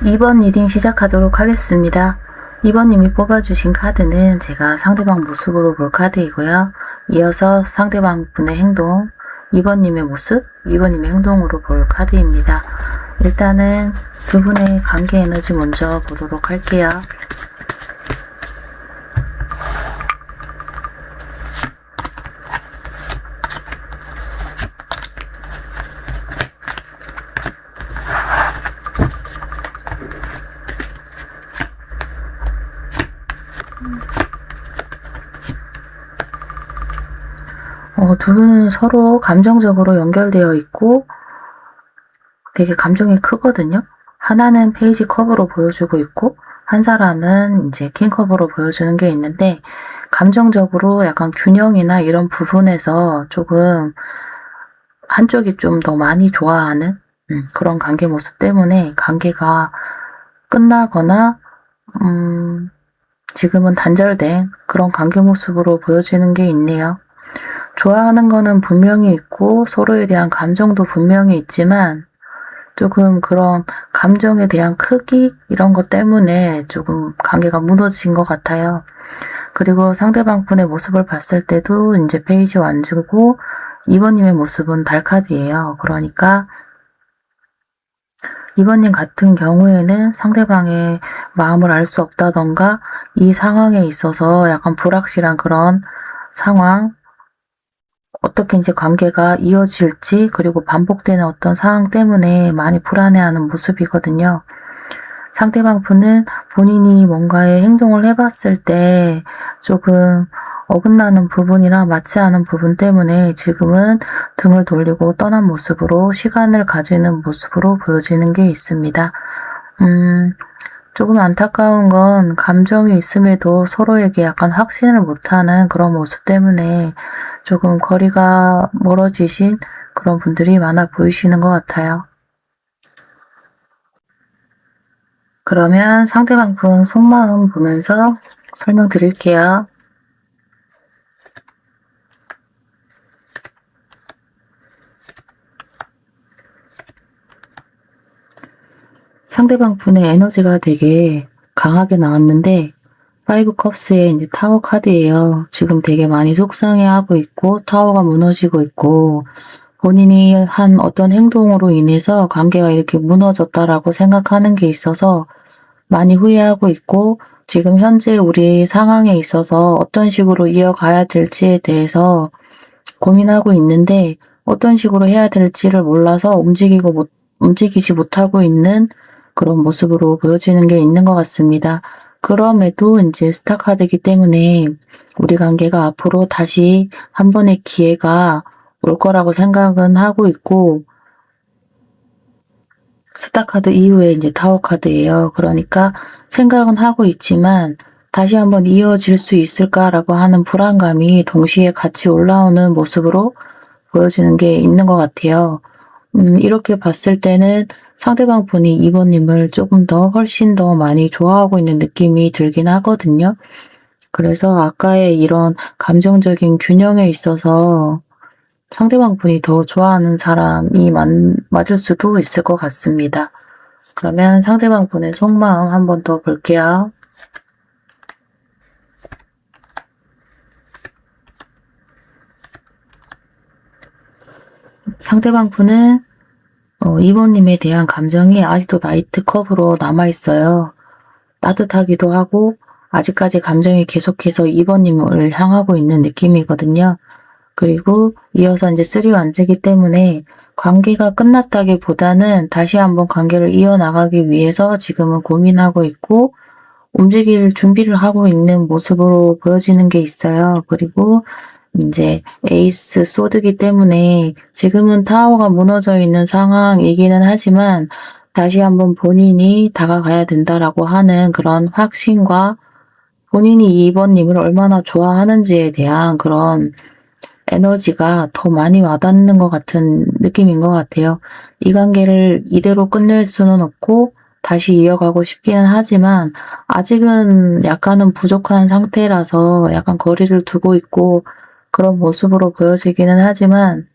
2번 리딩 시작하도록 하겠습니다. 2번님이 뽑아주신 카드는 제가 상대방 모습으로 볼 카드이고요. 이어서 상대방 분의 행동, 2번님의 모습, 2번님의 행동으로 볼 카드입니다. 일단은 두 분의 관계 에너지 먼저 보도록 할게요. 두 분은 서로 감정적으로 연결되어 있고 되게 감정이 크거든요. 하나는 페이지 컵으로 보여주고 있고 한 사람은 이제 킹컵으로 보여주는 게 있는데 감정적으로 약간 균형이나 이런 부분에서 조금 한쪽이 좀 더 많이 좋아하는 그런 관계 모습 때문에 관계가 끝나거나 지금은 단절된 그런 관계 모습으로 보여지는 게 있네요. 좋아하는 거는 분명히 있고 서로에 대한 감정도 분명히 있지만 조금 그런 감정에 대한 크기 이런 것 때문에 조금 관계가 무너진 것 같아요. 그리고 상대방 분의 모습을 봤을 때도 이제 페이지 완주고 2번님의 모습은 달카드예요. 그러니까 2번님 같은 경우에는 상대방의 마음을 알 수 없다던가 이 상황에 있어서 약간 불확실한 그런 상황, 어떻게 이제 관계가 이어질지 그리고 반복되는 어떤 상황 때문에 많이 불안해하는 모습이거든요. 상대방 분은 본인이 뭔가의 행동을 해봤을 때 조금 어긋나는 부분이나 맞지 않은 부분 때문에 지금은 등을 돌리고 떠난 모습으로 시간을 가지는 모습으로 보여지는 게 있습니다. 조금 안타까운 건 감정이 있음에도 서로에게 약간 확신을 못하는 그런 모습 때문에 조금 거리가 멀어지신 그런 분들이 많아 보이시는 것 같아요. 그러면 상대방 분 속마음 보면서 설명드릴게요. 상대방 분의 에너지가 되게 강하게 나왔는데 5컵스의 이제 타워 카드예요. 지금 되게 많이 속상해하고 있고 타워가 무너지고 있고 본인이 한 어떤 행동으로 인해서 관계가 이렇게 무너졌다라고 생각하는 게 있어서 많이 후회하고 있고 지금 현재 우리 상황에 있어서 어떤 식으로 이어가야 될지에 대해서 고민하고 있는데 어떤 식으로 해야 될지를 몰라서 움직이지 못하고 있는 그런 모습으로 보여지는 게 있는 것 같습니다. 그럼에도 이제 스타 카드이기 때문에 우리 관계가 앞으로 다시 한 번의 기회가 올 거라고 생각은 하고 있고 스타 카드 이후에 이제 타워 카드예요. 그러니까 생각은 하고 있지만 다시 한번 이어질 수 있을까라고 하는 불안감이 동시에 같이 올라오는 모습으로 보여지는 게 있는 것 같아요. 이렇게 봤을 때는 상대방 분이 2번님을 조금 더 훨씬 더 많이 좋아하고 있는 느낌이 들긴 하거든요. 그래서 아까의 이런 감정적인 균형에 있어서 상대방 분이 더 좋아하는 사람이 맞을 수도 있을 것 같습니다. 그러면 상대방 분의 속마음 한 번 더 볼게요. 상대방 분은 2번님에 대한 감정이 아직도 나이트컵으로 남아있어요. 따뜻하기도 하고 아직까지 감정이 계속해서 2번님을 향하고 있는 느낌이거든요. 그리고 이어서 이제 3 완즈기 때문에 관계가 끝났다기보다는 다시 한번 관계를 이어나가기 위해서 지금은 고민하고 있고 움직일 준비를 하고 있는 모습으로 보여지는 게 있어요. 그리고 이제 에이스 소드기 때문에 지금은 타워가 무너져 있는 상황이기는 하지만 다시 한번 본인이 다가가야 된다라고 하는 그런 확신과 본인이 2번님을 얼마나 좋아하는지에 대한 그런 에너지가 더 많이 와닿는 것 같은 느낌인 것 같아요. 이 관계를 이대로 끝낼 수는 없고 다시 이어가고 싶기는 하지만 아직은 약간은 부족한 상태라서 약간 거리를 두고 있고 그런 모습으로 보여지기는 하지만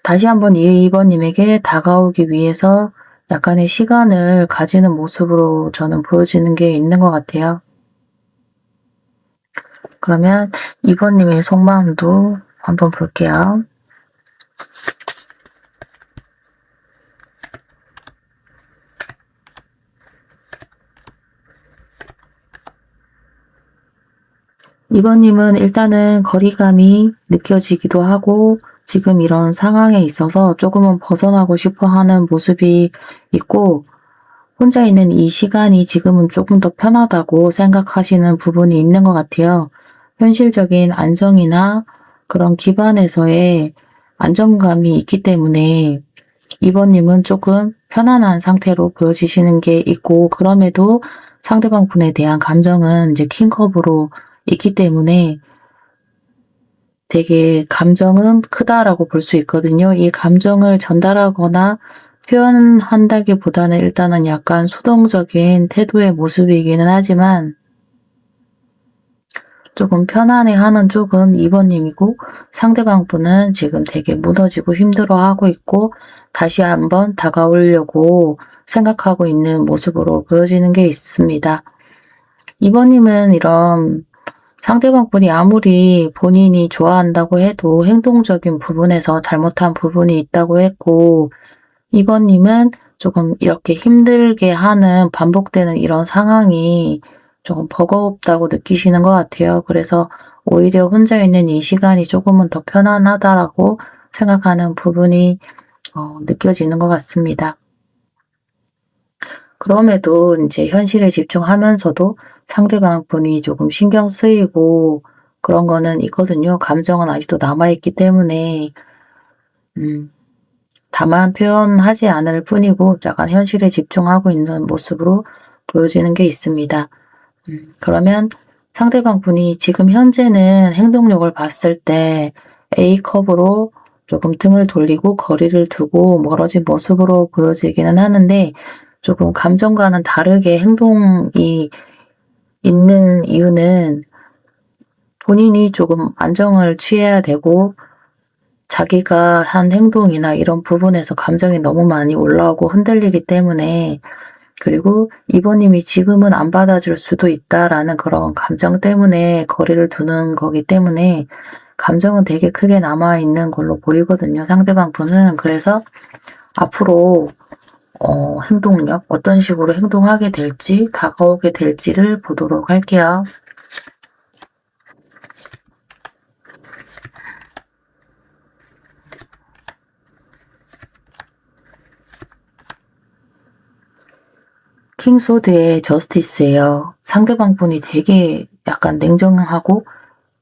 다시 한번 2번님에게 다가오기 위해서 약간의 시간을 가지는 모습으로 저는 보여지는 게 있는 것 같아요. 그러면 2번님의 속마음도 한번 볼게요. 2번님은 일단은 거리감이 느껴지기도 하고 지금 이런 상황에 있어서 조금은 벗어나고 싶어 하는 모습이 있고, 혼자 있는 이 시간이 지금은 조금 더 편하다고 생각하시는 부분이 있는 것 같아요. 현실적인 안정이나 그런 기반에서의 안정감이 있기 때문에 2번님은 조금 편안한 상태로 보여지시는 게 있고, 그럼에도 상대방 분에 대한 감정은 이제 킹컵으로 있기 때문에 되게 감정은 크다라고 볼 수 있거든요. 이 감정을 전달하거나 표현한다기보다는 일단은 약간 수동적인 태도의 모습이기는 하지만 조금 편안해하는 쪽은 2번님이고, 상대방 분은 지금 되게 무너지고 힘들어하고 있고 다시 한번 다가오려고 생각하고 있는 모습으로 보여지는 게 있습니다. 2번님은 이런 상대방 분이 아무리 본인이 좋아한다고 해도 행동적인 부분에서 잘못한 부분이 있다고 했고, 2번님은 조금 이렇게 힘들게 하는 반복되는 이런 상황이 조금 버겁다고 느끼시는 것 같아요. 그래서 오히려 혼자 있는 이 시간이 조금은 더 편안하다라고 생각하는 부분이 느껴지는 것 같습니다. 그럼에도 이제 현실에 집중하면서도 상대방 분이 조금 신경 쓰이고 그런 거는 있거든요. 감정은 아직도 남아있기 때문에 다만 표현하지 않을 뿐이고 약간 현실에 집중하고 있는 모습으로 보여지는 게 있습니다. 그러면 상대방 분이 지금 현재는 행동력을 봤을 때 A컵으로 조금 등을 돌리고 거리를 두고 멀어진 모습으로 보여지기는 하는데, 조금 감정과는 다르게 행동이 있는 이유는 본인이 조금 안정을 취해야 되고 자기가 한 행동이나 이런 부분에서 감정이 너무 많이 올라오고 흔들리기 때문에, 그리고 2번님이 지금은 안 받아줄 수도 있다라는 그런 감정 때문에 거리를 두는 거기 때문에 감정은 되게 크게 남아있는 걸로 보이거든요, 상대방 분은. 그래서 앞으로 행동력, 어떤 식으로 행동하게 될지, 다가오게 될지를 보도록 할게요. 킹소드의 저스티스예요. 상대방 분이 되게 약간 냉정하고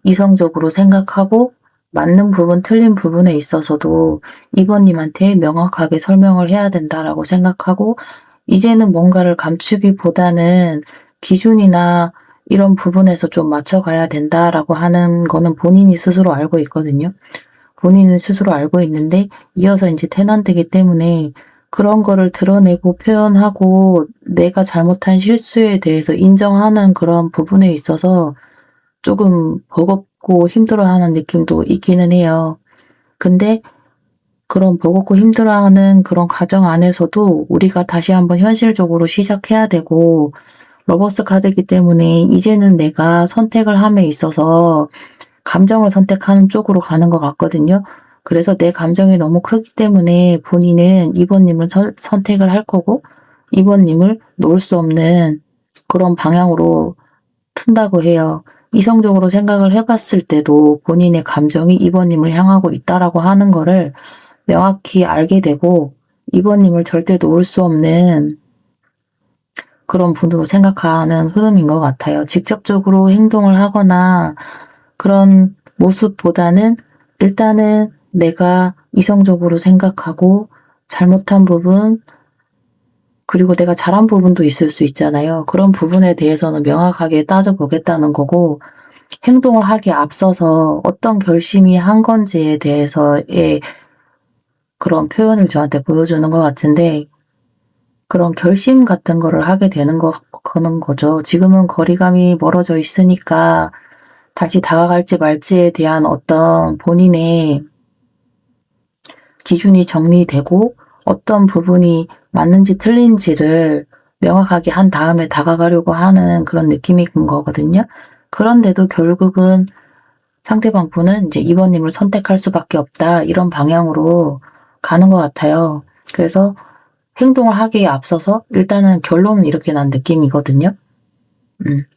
이성적으로 생각하고 맞는 부분, 틀린 부분에 있어서도 2번님한테 명확하게 설명을 해야 된다라고 생각하고, 이제는 뭔가를 감추기보다는 기준이나 이런 부분에서 좀 맞춰가야 된다라고 하는 거는 본인이 스스로 알고 있거든요. 본인은 스스로 알고 있는데 이어서 이제 테넌트이기 때문에 그런 거를 드러내고 표현하고 내가 잘못한 실수에 대해서 인정하는 그런 부분에 있어서 조금 버겁고 힘들어하는 느낌도 있기는 해요. 근데 그런 버겁고 힘들어하는 그런 과정 안에서도 우리가 다시 한번 현실적으로 시작해야 되고, 러버스 카드이기 때문에 이제는 내가 선택을 함에 있어서 감정을 선택하는 쪽으로 가는 것 같거든요. 그래서 내 감정이 너무 크기 때문에 본인은 2번님을 선택을 할 거고 2번님을 놓을 수 없는 그런 방향으로 튼다고 해요. 이성적으로 생각을 해봤을 때도 본인의 감정이 2번님을 향하고 있다라고 하는 거를 명확히 알게 되고 2번님을 절대 놓을 수 없는 그런 분으로 생각하는 흐름인 것 같아요. 직접적으로 행동을 하거나 그런 모습보다는 일단은 내가 이성적으로 생각하고 잘못한 부분, 그리고 내가 잘한 부분도 있을 수 있잖아요. 그런 부분에 대해서는 명확하게 따져보겠다는 거고, 행동을 하기에 앞서서 어떤 결심이 한 건지에 대해서의 그런 표현을 저한테 보여주는 것 같은데, 그런 결심 같은 거를 하게 되는 거는 거죠. 지금은 거리감이 멀어져 있으니까 다시 다가갈지 말지에 대한 어떤 본인의 기준이 정리되고 어떤 부분이 맞는지 틀린지를 명확하게 한 다음에 다가가려고 하는 그런 느낌인 거거든요. 그런데도 결국은 상대방 분은 이제 2번님을 선택할 수밖에 없다, 이런 방향으로 가는 것 같아요. 그래서 행동을 하기에 앞서서 일단은 결론은 이렇게 난 느낌이거든요.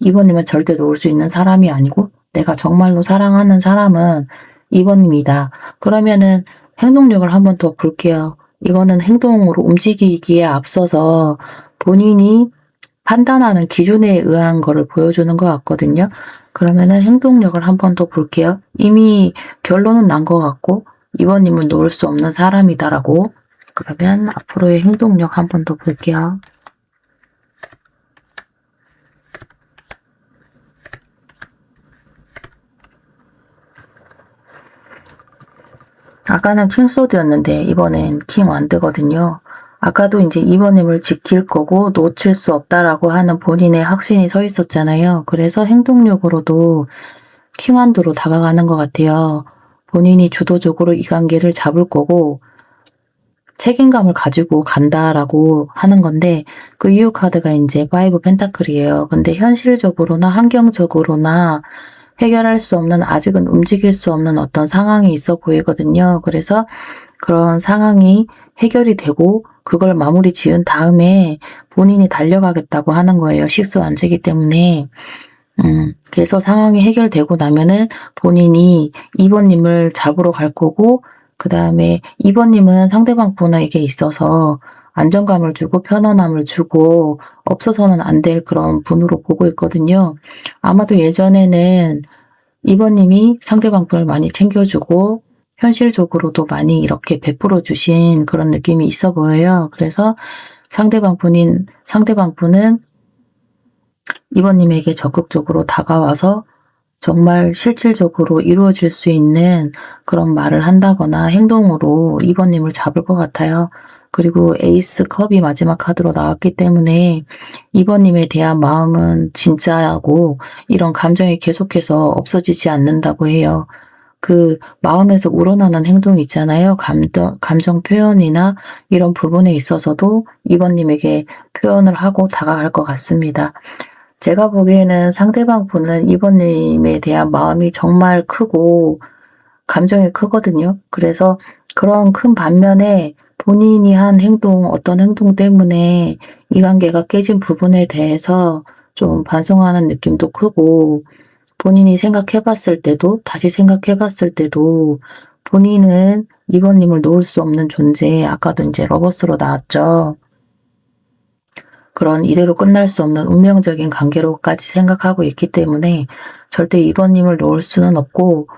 2번님은 절대 놓을 수 있는 사람이 아니고 내가 정말로 사랑하는 사람은 2번님이다. 그러면은 행동력을 한번 더 볼게요. 이거는 행동으로 움직이기에 앞서서 본인이 판단하는 기준에 의한 거를 보여주는 것 같거든요. 그러면은 행동력을 한번 더 볼게요. 이미 결론은 난 것 같고 2번님은 놓을 수 없는 사람이다라고. 그러면 앞으로의 행동력 한번 더 볼게요. 아까는 킹소드였는데 이번엔 킹완드거든요. 아까도 이제 2번님을 지킬 거고 놓칠 수 없다라고 하는 본인의 확신이 서 있었잖아요. 그래서 행동력으로도 킹완드로 다가가는 것 같아요. 본인이 주도적으로 이 관계를 잡을 거고 책임감을 가지고 간다라고 하는 건데, 그 이유 카드가 이제 5 펜타클이에요. 근데 현실적으로나 환경적으로나 해결할 수 없는, 아직은 움직일 수 없는 어떤 상황이 있어 보이거든요. 그래서 그런 상황이 해결이 되고 그걸 마무리 지은 다음에 본인이 달려가겠다고 하는 거예요. 식수완제기 때문에. 그래서 상황이 해결되고 나면은 본인이 2번님을 잡으러 갈 거고, 그 다음에 2번님은 상대방 분에게 있어서 안정감을 주고 편안함을 주고 없어서는 안 될 그런 분으로 보고 있거든요. 아마도 예전에는 2번님이 상대방 분을 많이 챙겨주고 현실적으로도 많이 이렇게 베풀어 주신 그런 느낌이 있어 보여요. 그래서 상대방 분은 2번님에게 적극적으로 다가와서 정말 실질적으로 이루어질 수 있는 그런 말을 한다거나 행동으로 2번님을 잡을 것 같아요. 그리고 에이스 컵이 마지막 카드로 나왔기 때문에 2번님에 대한 마음은 진짜고 이런 감정이 계속해서 없어지지 않는다고 해요. 그 마음에서 우러나는 행동 있잖아요. 감정 표현이나 이런 부분에 있어서도 2번님에게 표현을 하고 다가갈 것 같습니다. 제가 보기에는 상대방 분은 2번님에 대한 마음이 정말 크고 감정이 크거든요. 그래서 그런 큰 반면에 본인이 한 행동, 어떤 행동 때문에 이 관계가 깨진 부분에 대해서 좀 반성하는 느낌도 크고, 본인이 생각해봤을 때도, 다시 생각해봤을 때도 본인은 2번님을 놓을 수 없는 존재, 아까도 이제 러버스로 나왔죠. 그런 이대로 끝날 수 없는 운명적인 관계로까지 생각하고 있기 때문에 절대 2번님을 놓을 수는 없고,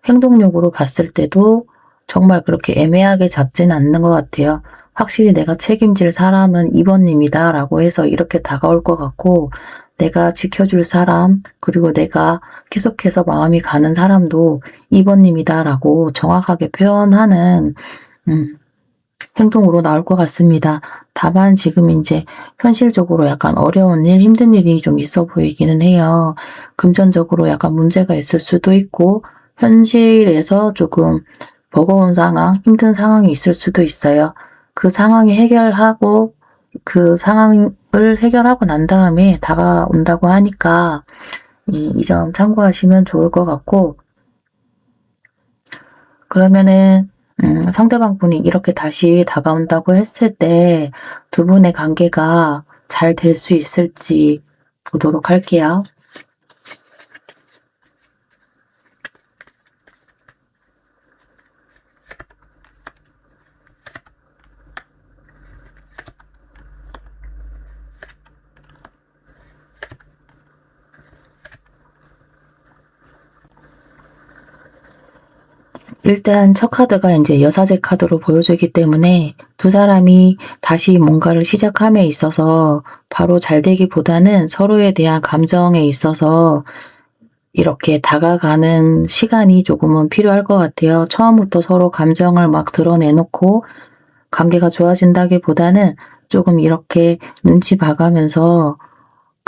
행동력으로 봤을 때도 정말 그렇게 애매하게 잡지는 않는 것 같아요. 확실히 내가 책임질 사람은 2번님이다 라고 해서 이렇게 다가올 것 같고, 내가 지켜줄 사람, 그리고 내가 계속해서 마음이 가는 사람도 2번님이다 라고 정확하게 표현하는 행동으로 나올 것 같습니다. 다만 지금 이제 현실적으로 약간 어려운 일, 힘든 일이 좀 있어 보이기는 해요. 금전적으로 약간 문제가 있을 수도 있고, 현실에서 조금 버거운 상황, 힘든 상황이 있을 수도 있어요. 그 상황이 해결하고, 그 상황을 해결하고 난 다음에 다가온다고 하니까 이 점 참고하시면 좋을 것 같고, 그러면은 상대방 분이 이렇게 다시 다가온다고 했을 때 두 분의 관계가 잘 될 수 있을지 보도록 할게요. 일단 첫 카드가 이제 여사제 카드로 보여주기 때문에 두 사람이 다시 뭔가를 시작함에 있어서 바로 잘 되기보다는 서로에 대한 감정에 있어서 이렇게 다가가는 시간이 조금은 필요할 것 같아요. 처음부터 서로 감정을 막 드러내놓고 관계가 좋아진다기보다는 조금 이렇게 눈치 봐가면서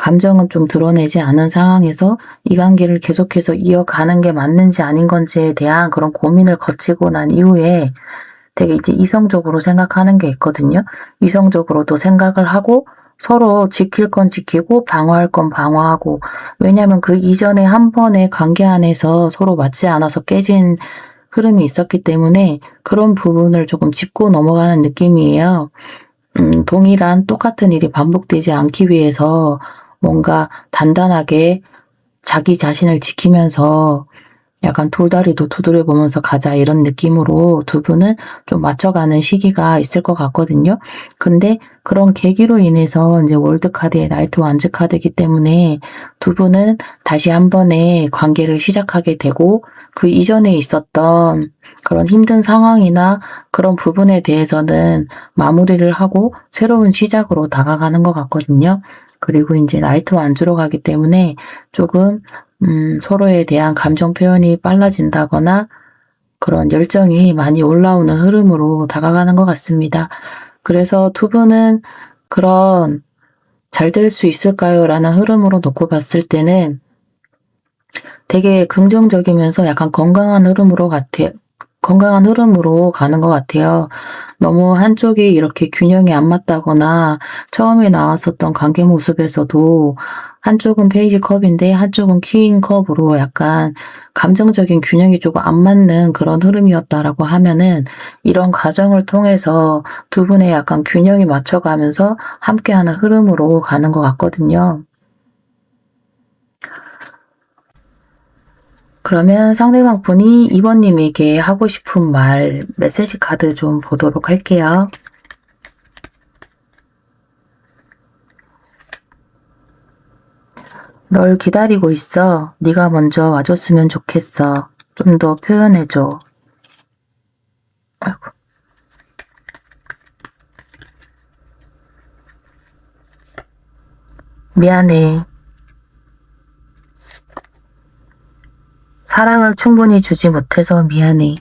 감정은 좀 드러내지 않은 상황에서 이 관계를 계속해서 이어가는 게 맞는지 아닌 건지에 대한 그런 고민을 거치고 난 이후에 되게 이제 이성적으로 생각하는 게 있거든요. 이성적으로도 생각을 하고 서로 지킬 건 지키고 방어할 건 방어하고, 왜냐하면 그 이전에 한 번의 관계 안에서 서로 맞지 않아서 깨진 흐름이 있었기 때문에 그런 부분을 조금 짚고 넘어가는 느낌이에요. 동일한 똑같은 일이 반복되지 않기 위해서 뭔가 단단하게 자기 자신을 지키면서 약간 돌다리도 두드려 보면서 가자, 이런 느낌으로 두 분은 좀 맞춰가는 시기가 있을 것 같거든요. 근데 그런 계기로 인해서 이제 월드카드의 나이트 완즈 카드이기 때문에 두 분은 다시 한 번의 관계를 시작하게 되고, 그 이전에 있었던 그런 힘든 상황이나 그런 부분에 대해서는 마무리를 하고 새로운 시작으로 다가가는 것 같거든요. 그리고 이제 나이트 완즈로 가기 때문에 조금 서로에 대한 감정 표현이 빨라진다거나 그런 열정이 많이 올라오는 흐름으로 다가가는 것 같습니다. 그래서 두 분은 그런 '잘 될 수 있을까요?' 라는 흐름으로 놓고 봤을 때는 되게 긍정적이면서 약간 건강한 흐름으로 가는 것 같아요. 너무 한쪽이 이렇게 균형이 안 맞다거나, 처음에 나왔었던 관계 모습에서도 한쪽은 페이지 컵인데 한쪽은 퀸 컵으로 약간 감정적인 균형이 조금 안 맞는 그런 흐름이었다라고 하면은, 이런 과정을 통해서 두 분의 약간 균형이 맞춰가면서 함께하는 흐름으로 가는 것 같거든요. 그러면 상대방 분이 2번님에게 하고 싶은 말, 메시지 카드 좀 보도록 할게요. 널 기다리고 있어. 네가 먼저 와줬으면 좋겠어. 좀 더 표현해줘. 아이고. 미안해. 사랑을 충분히 주지 못해서 미안해.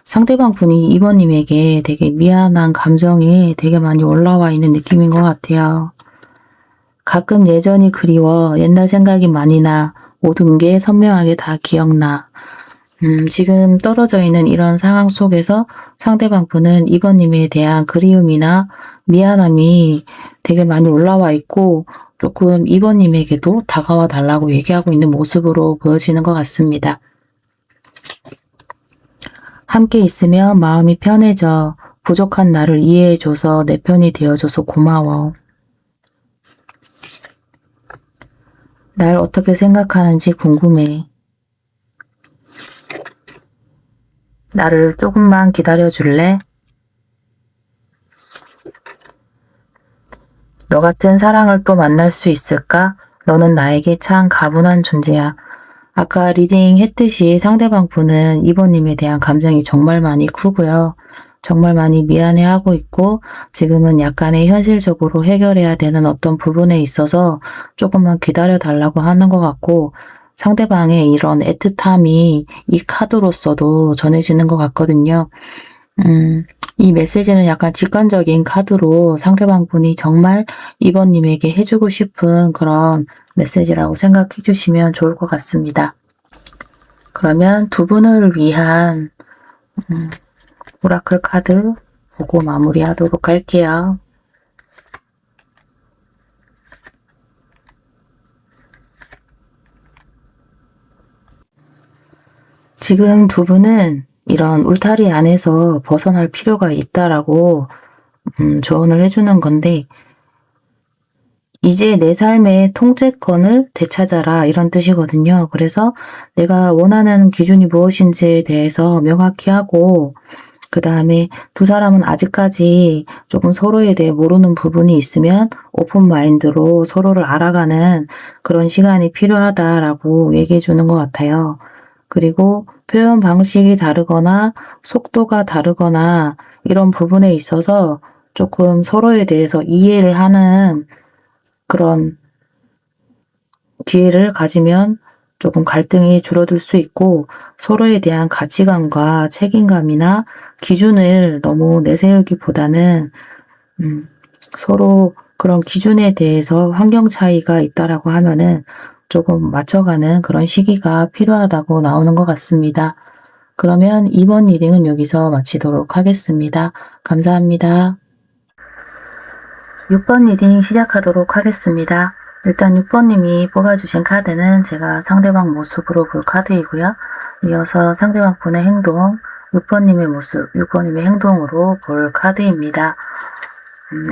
상대방 분이 2번님에게 되게 미안한 감정이 되게 많이 올라와 있는 느낌인 것 같아요. 가끔 예전이 그리워. 옛날 생각이 많이 나. 모든 게 선명하게 다 기억나. 지금 떨어져 있는 이런 상황 속에서 상대방 분은 2번님에 대한 그리움이나 미안함이 되게 많이 올라와 있고, 조금 2번님에게도 다가와 달라고 얘기하고 있는 모습으로 보여지는 것 같습니다. 함께 있으면 마음이 편해져. 부족한 나를 이해해줘서 내 편이 되어줘서 고마워. 날 어떻게 생각하는지 궁금해. 나를 조금만 기다려줄래? 너 같은 사랑을 또 만날 수 있을까? 너는 나에게 참 가분한 존재야. 아까 리딩 했듯이 상대방 분은 2번님에 대한 감정이 정말 많이 크고요. 정말 많이 미안해하고 있고, 지금은 약간의 현실적으로 해결해야 되는 어떤 부분에 있어서 조금만 기다려 달라고 하는 것 같고, 상대방의 이런 애틋함이 이 카드로서도 전해지는 것 같거든요. 이 메시지는 약간 직관적인 카드로 상대방 분이 정말 2번님에게 해주고 싶은 그런 메시지라고 생각해 주시면 좋을 것 같습니다. 그러면 두 분을 위한 오라클 카드 보고 마무리하도록 할게요. 지금 두 분은 이런 울타리 안에서 벗어날 필요가 있다라고 조언을 해주는 건데, 이제 내 삶의 통제권을 되찾아라, 이런 뜻이거든요. 그래서 내가 원하는 기준이 무엇인지에 대해서 명확히 하고, 그 다음에 두 사람은 아직까지 조금 서로에 대해 모르는 부분이 있으면 오픈 마인드로 서로를 알아가는 그런 시간이 필요하다라고 얘기해 주는 것 같아요. 그리고 표현 방식이 다르거나 속도가 다르거나 이런 부분에 있어서 조금 서로에 대해서 이해를 하는 그런 기회를 가지면 조금 갈등이 줄어들 수 있고, 서로에 대한 가치관과 책임감이나 기준을 너무 내세우기보다는 서로 그런 기준에 대해서 환경 차이가 있다라고 하면은 조금 맞춰가는 그런 시기가 필요하다고 나오는 것 같습니다. 그러면 2번 리딩은 여기서 마치도록 하겠습니다. 감사합니다. 6번 리딩 시작하도록 하겠습니다. 일단 6번님이 뽑아주신 카드는 제가 상대방 모습으로 볼 카드이고요. 이어서 상대방 분의 행동, 6번님의 모습, 6번님의 행동으로 볼 카드입니다.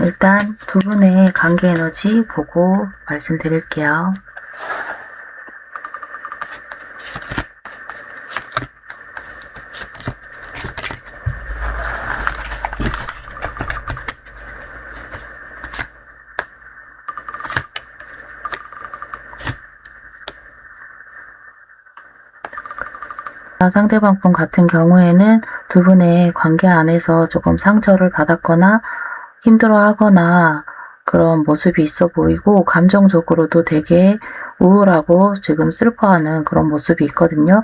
일단 두 분의 관계 에너지 보고 말씀드릴게요. 상대방 분 같은 경우에는 두 분의 관계 안에서 조금 상처를 받았거나 힘들어하거나 그런 모습이 있어 보이고 감정적으로도 되게 우울하고 지금 슬퍼하는 그런 모습이 있거든요.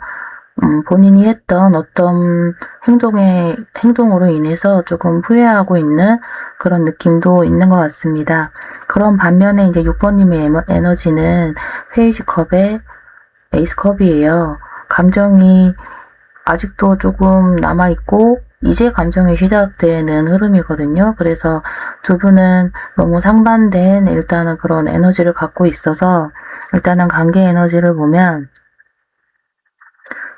본인이 했던 어떤 행동으로 인해서 조금 후회하고 있는 그런 느낌도 있는 것 같습니다. 그런 반면에 이제 6번님의 에너지는 페이지 컵의 에이스 컵이에요. 감정이 아직도 조금 남아있고 이제 감정이 시작되는 흐름이거든요. 그래서 두 분은 너무 상반된 일단은 그런 에너지를 갖고 있어서 일단은 관계 에너지를 보면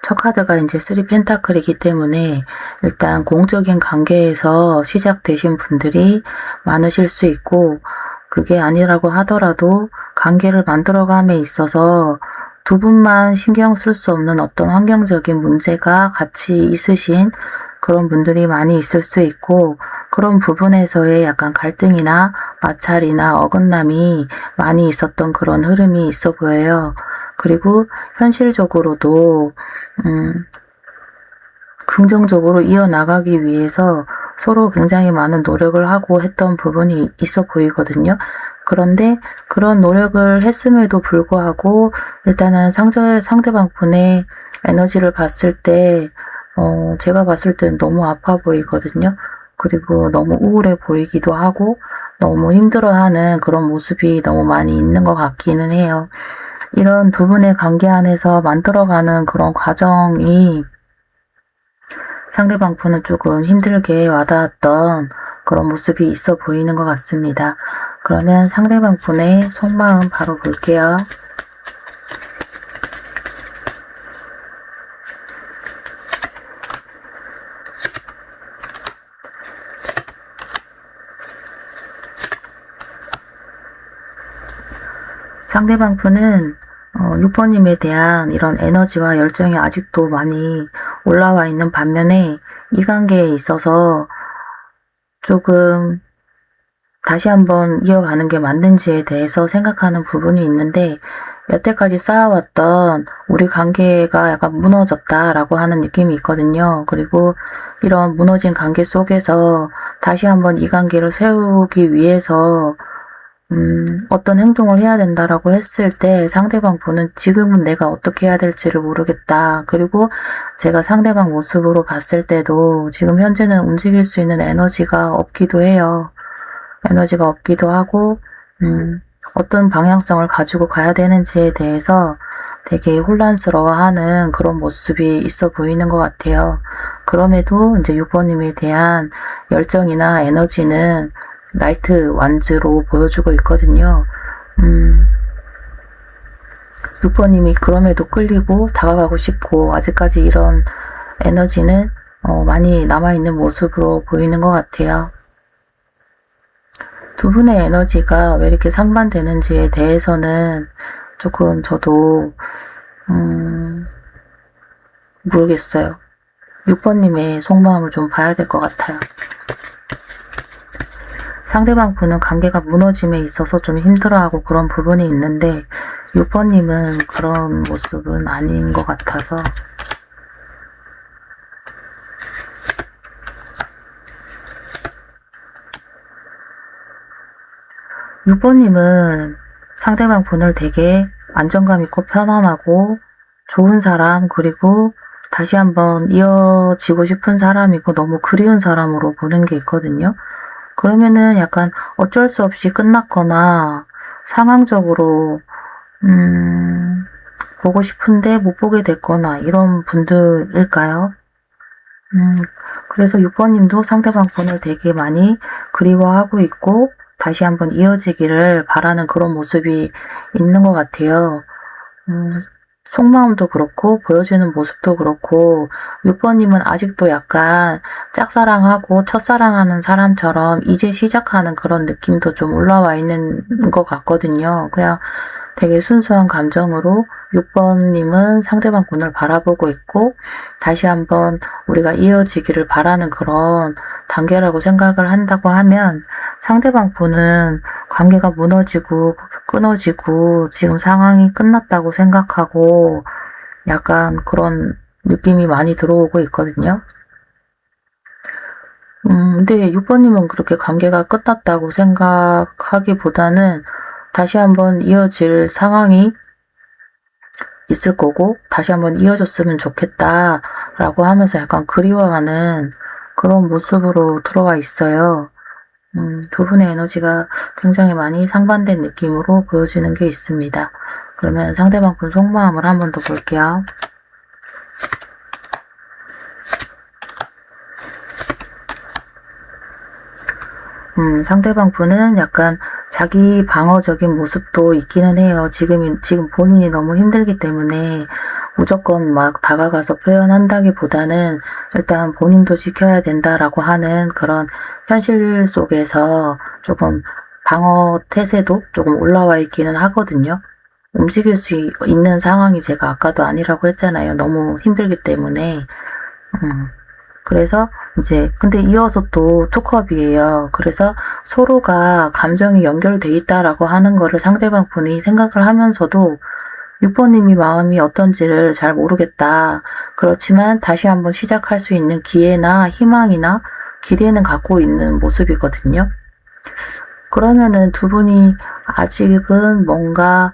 첫 카드가 이제 3 펜타클이기 때문에 일단 공적인 관계에서 시작되신 분들이 많으실 수 있고 그게 아니라고 하더라도 관계를 만들어감에 있어서 두 분만 신경 쓸 수 없는 어떤 환경적인 문제가 같이 있으신 그런 분들이 많이 있을 수 있고 그런 부분에서의 약간 갈등이나 마찰이나 어긋남이 많이 있었던 그런 흐름이 있어 보여요. 그리고 현실적으로도 긍정적으로 이어나가기 위해서 서로 굉장히 많은 노력을 하고 했던 부분이 있어 보이거든요. 그런데 그런 노력을 했음에도 불구하고 일단은 상대방 분의 에너지를 봤을 때 제가 봤을 때는 너무 아파 보이거든요. 그리고 너무 우울해 보이기도 하고 너무 힘들어하는 그런 모습이 너무 많이 있는 것 같기는 해요. 이런 두 분의 관계 안에서 만들어가는 그런 과정이 상대방 분은 조금 힘들게 와닿았던 그런 모습이 있어 보이는 것 같습니다. 그러면 상대방 분의 속마음 바로 볼게요. 상대방 분은 6번님에 대한 이런 에너지와 열정이 아직도 많이 올라와 있는 반면에 이 관계에 있어서 조금 다시 한번 이어가는 게 맞는지에 대해서 생각하는 부분이 있는데 여태까지 쌓아왔던 우리 관계가 약간 무너졌다라고 하는 느낌이 있거든요. 그리고 이런 무너진 관계 속에서 다시 한번 이 관계를 세우기 위해서 어떤 행동을 해야 된다라고 했을 때 상대방 분은 지금은 내가 어떻게 해야 될지를 모르겠다. 그리고 제가 상대방 모습으로 봤을 때도 지금 현재는 움직일 수 있는 에너지가 없기도 해요. 에너지가 없기도 하고 어떤 방향성을 가지고 가야 되는지에 대해서 되게 혼란스러워하는 그런 모습이 있어 보이는 것 같아요. 그럼에도 이제 6번님에 대한 열정이나 에너지는 나이트 완즈로 보여주고 있거든요. 6번님이 그럼에도 끌리고 다가가고 싶고 아직까지 이런 에너지는 많이 남아있는 모습으로 보이는 것 같아요. 두 분의 에너지가 왜 이렇게 상반되는지에 대해서는 조금 저도 모르겠어요. 6번님의 속마음을 좀 봐야 될 것 같아요. 상대방 분은 관계가 무너짐에 있어서 좀 힘들어하고 그런 부분이 있는데 6번님은 그런 모습은 아닌 것 같아서 6번님은 상대방 분을 되게 안정감 있고 편안하고 좋은 사람 그리고 다시 한번 이어지고 싶은 사람이고 너무 그리운 사람으로 보는 게 있거든요. 그러면은 약간 어쩔 수 없이 끝났거나 상황적으로 보고 싶은데 못 보게 됐거나 이런 분들일까요? 그래서 6번님도 상대방 분을 되게 많이 그리워하고 있고 다시 한번 이어지기를 바라는 그런 모습이 있는 것 같아요. 속마음도 그렇고 보여지는 모습도 그렇고 6번님은 아직도 약간 짝사랑하고 첫사랑하는 사람처럼 이제 시작하는 그런 느낌도 좀 올라와 있는 것 같거든요. 그냥 되게 순수한 감정으로 6번님은 상대방 분을 바라보고 있고 다시 한번 우리가 이어지기를 바라는 그런 단계라고 생각을 한다고 하면 상대방 분은 관계가 무너지고 끊어지고 지금 상황이 끝났다고 생각하고 약간 그런 느낌이 많이 들어오고 있거든요. 근데 6번님은 그렇게 관계가 끝났다고 생각하기보다는 다시 한번 이어질 상황이 있을 거고 다시 한번 이어졌으면 좋겠다라고 하면서 약간 그리워하는 그런 모습으로 들어와 있어요. 두 분의 에너지가 굉장히 많이 상반된 느낌으로 보여지는 게 있습니다. 그러면 상대방 분 속마음을 한 번 더 볼게요. 상대방 분은 약간 자기 방어적인 모습도 있기는 해요. 지금 본인이 너무 힘들기 때문에 무조건 막 다가가서 표현한다기보다는 일단 본인도 지켜야 된다라고 하는 그런 현실 속에서 조금 방어 태세도 조금 올라와 있기는 하거든요. 움직일 수 있는 상황이 제가 아까도 아니라고 했잖아요. 너무 힘들기 때문에. 그래서 이제 근데 이어서 또 투컵이에요. 그래서 서로가 감정이 연결돼 있다라고 하는 거를 상대방 분이 생각을 하면서도 6번님이 마음이 어떤지를 잘 모르겠다. 그렇지만 다시 한번 시작할 수 있는 기회나 희망이나 기대는 갖고 있는 모습이거든요. 그러면은 두 분이 아직은 뭔가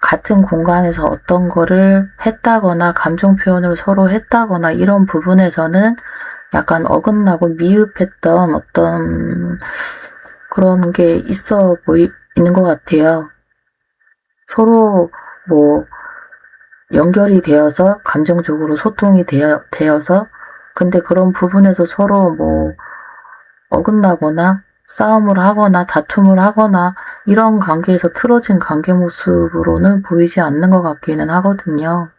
같은 공간에서 어떤 거를 했다거나 감정 표현을 서로 했다거나 이런 부분에서는 약간 어긋나고 미흡했던 어떤 그런 게 있는 것 같아요. 서로 뭐 연결이 되어서 감정적으로 소통이 되어서 근데 그런 부분에서 서로 뭐 어긋나거나 싸움을 하거나 다툼을 하거나 이런 관계에서 틀어진 관계 모습으로는 보이지 않는 것 같기는 하거든요.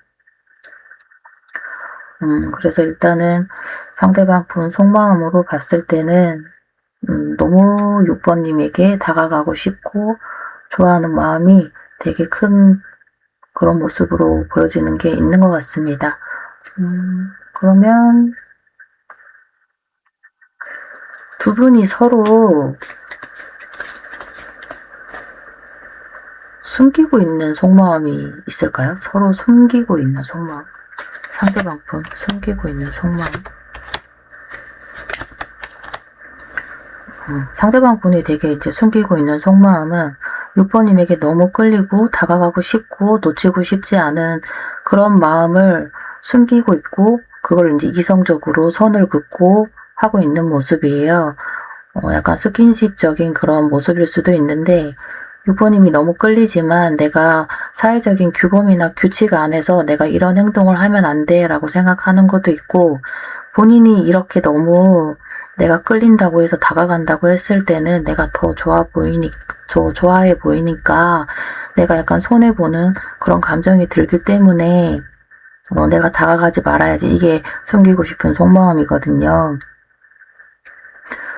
그래서 일단은 상대방 분 속마음으로 봤을 때는 너무 6번님에게 다가가고 싶고 좋아하는 마음이 되게 큰 그런 모습으로 보여지는 게 있는 것 같습니다. 그러면 두 분이 서로 숨기고 있는 속마음이 있을까요? 서로 숨기고 있는 속마음. 상대방 분 숨기고 있는 속마음. 상대방 분이 되게 이제 숨기고 있는 속마음은 6번님에게 너무 끌리고 다가가고 싶고 놓치고 싶지 않은 그런 마음을 숨기고 있고 그걸 이제 이성적으로 선을 긋고 하고 있는 모습이에요. 약간 스킨십적인 그런 모습일 수도 있는데 6번님이 너무 끌리지만 내가 사회적인 규범이나 규칙 안에서 내가 이런 행동을 하면 안 돼 라고 생각하는 것도 있고 본인이 이렇게 너무 내가 끌린다고 해서 다가간다고 했을 때는 내가 더 좋아해 보이니까 내가 약간 손해보는 그런 감정이 들기 때문에 내가 다가가지 말아야지 이게 숨기고 싶은 속마음이거든요.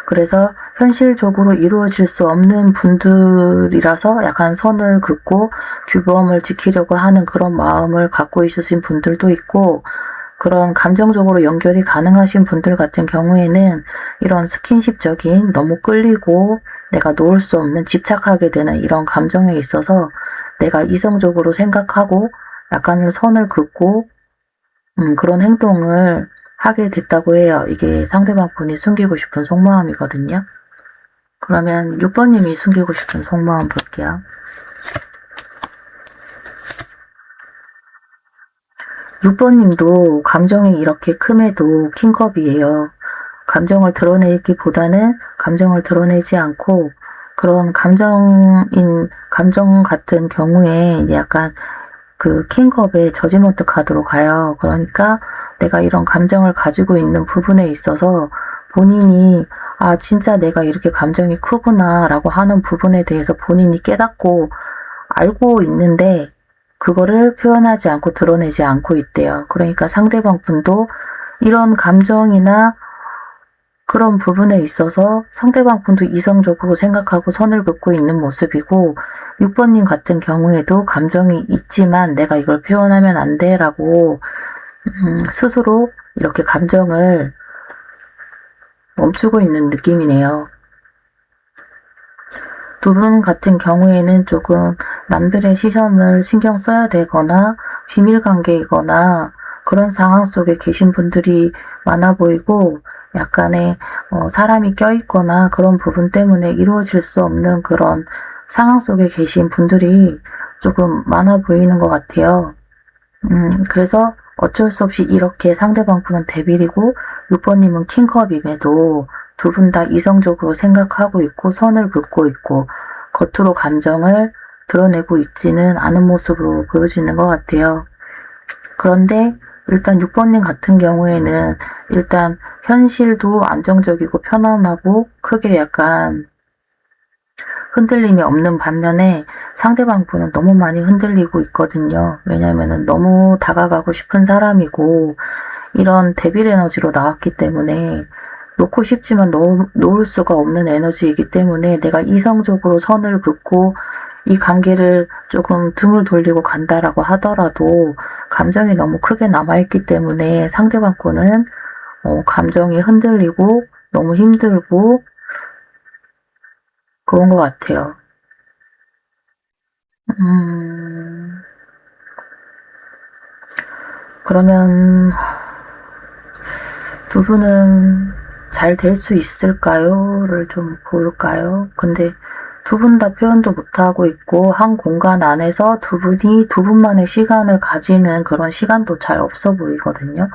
그래서 현실적으로 이루어질 수 없는 분들이라서 약간 선을 긋고 규범을 지키려고 하는 그런 마음을 갖고 있으신 분들도 있고 그런 감정적으로 연결이 가능하신 분들 같은 경우에는 이런 스킨십적인 너무 끌리고 내가 놓을 수 없는 집착하게 되는 이런 감정에 있어서 내가 이성적으로 생각하고 약간은 선을 긋고 그런 행동을 하게 됐다고 해요. 이게 상대방 분이 숨기고 싶은 속마음이거든요. 그러면 6번님이 숨기고 싶은 속마음 볼게요. 6번님도 감정이 이렇게 큼에도 킹컵이에요. 감정을 드러내기보다는 감정을 드러내지 않고 그런 감정 같은 경우에 약간 그 킹컵의 저지먼트 카드로 가요. 그러니까 내가 이런 감정을 가지고 있는 부분에 있어서 본인이 아 진짜 내가 이렇게 감정이 크구나 라고 하는 부분에 대해서 본인이 깨닫고 알고 있는데 그거를 표현하지 않고 드러내지 않고 있대요. 그러니까 상대방 분도 이런 감정이나 그런 부분에 있어서 상대방 분도 이성적으로 생각하고 선을 긋고 있는 모습이고 6번님 같은 경우에도 감정이 있지만 내가 이걸 표현하면 안 돼 라고 스스로 이렇게 감정을 멈추고 있는 느낌이네요. 두 분 같은 경우에는 조금 남들의 시선을 신경 써야 되거나 비밀관계이거나 그런 상황 속에 계신 분들이 많아 보이고 약간의 사람이 껴있거나 그런 부분 때문에 이루어질 수 없는 그런 상황 속에 계신 분들이 조금 많아 보이는 것 같아요. 그래서 어쩔 수 없이 이렇게 상대방 분은 데빌이고 6번님은 킹컵임에도 두 분 다 이성적으로 생각하고 있고 선을 긋고 있고 겉으로 감정을 드러내고 있지는 않은 모습으로 보여지는 것 같아요. 그런데 일단 6번님 같은 경우에는 일단 현실도 안정적이고 편안하고 크게 약간 흔들림이 없는 반면에 상대방 분은 너무 많이 흔들리고 있거든요. 왜냐면은 너무 다가가고 싶은 사람이고 이런 데빌 에너지로 나왔기 때문에 놓고 싶지만 놓을 수가 없는 에너지이기 때문에 내가 이성적으로 선을 긋고 이 관계를 조금 등을 돌리고 간다라고 하더라도 감정이 너무 크게 남아있기 때문에 상대방 거는 감정이 흔들리고 너무 힘들고 그런 것 같아요. 그러면 두 분은 잘 될 수 있을까요?를 좀 볼까요? 근데 두 분 다 표현도 못하고 있고 한 공간 안에서 두 분이 두 분만의 시간을 가지는 그런 시간도 잘 없어 보이거든요.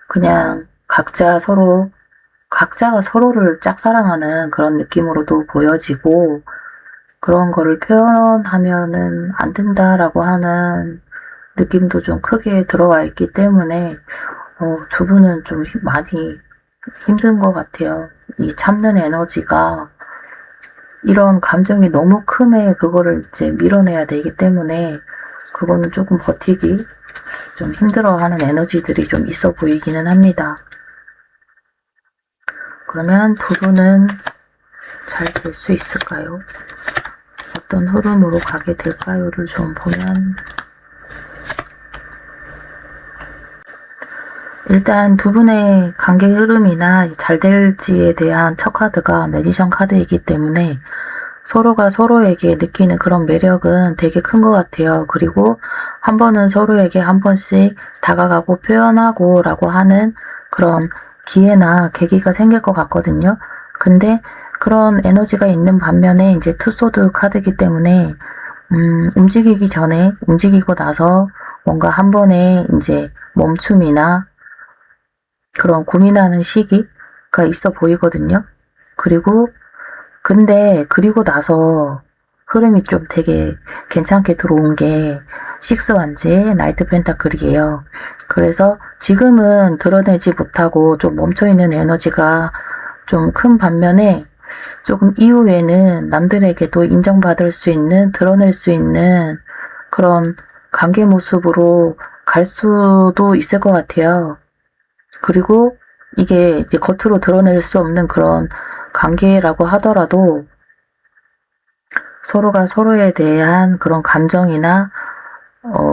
그냥 각자가 서로를 짝사랑하는 그런 느낌으로도 보여지고 그런 거를 표현하면은 안 된다라고 하는 느낌도 좀 크게 들어와 있기 때문에 두 분은 좀 많이 힘든 것 같아요. 이 참는 에너지가 이런 감정이 너무 크면 그거를 이제 밀어내야 되기 때문에 그거는 조금 버티기 좀 힘들어하는 에너지들이 좀 있어 보이기는 합니다. 그러면 두 분은 잘 될 수 있을까요? 어떤 흐름으로 가게 될까요?를 좀 보면 일단 두 분의 관계 흐름이나 잘 될지에 대한 첫 카드가 매지션 카드이기 때문에 서로가 서로에게 느끼는 그런 매력은 되게 큰 것 같아요. 그리고 한 번은 서로에게 한 번씩 다가가고 표현하고 라고 하는 그런 기회나 계기가 생길 것 같거든요. 근데 그런 에너지가 있는 반면에 이제 투소드 카드이기 때문에 움직이기 전에 움직이고 나서 뭔가 한 번에 이제 멈춤이나 그런 고민하는 시기가 있어 보이거든요. 그리고 나서 흐름이 좀 되게 괜찮게 들어온 게 식스 완지의 나이트 펜타클이에요. 그래서 지금은 드러내지 못하고 좀 멈춰있는 에너지가 좀 큰 반면에 조금 이후에는 남들에게도 인정받을 수 있는, 드러낼 수 있는 그런 관계 모습으로 갈 수도 있을 것 같아요. 그리고 이게 이제 겉으로 드러낼 수 없는 그런 관계라고 하더라도 서로가 서로에 대한 그런 감정이나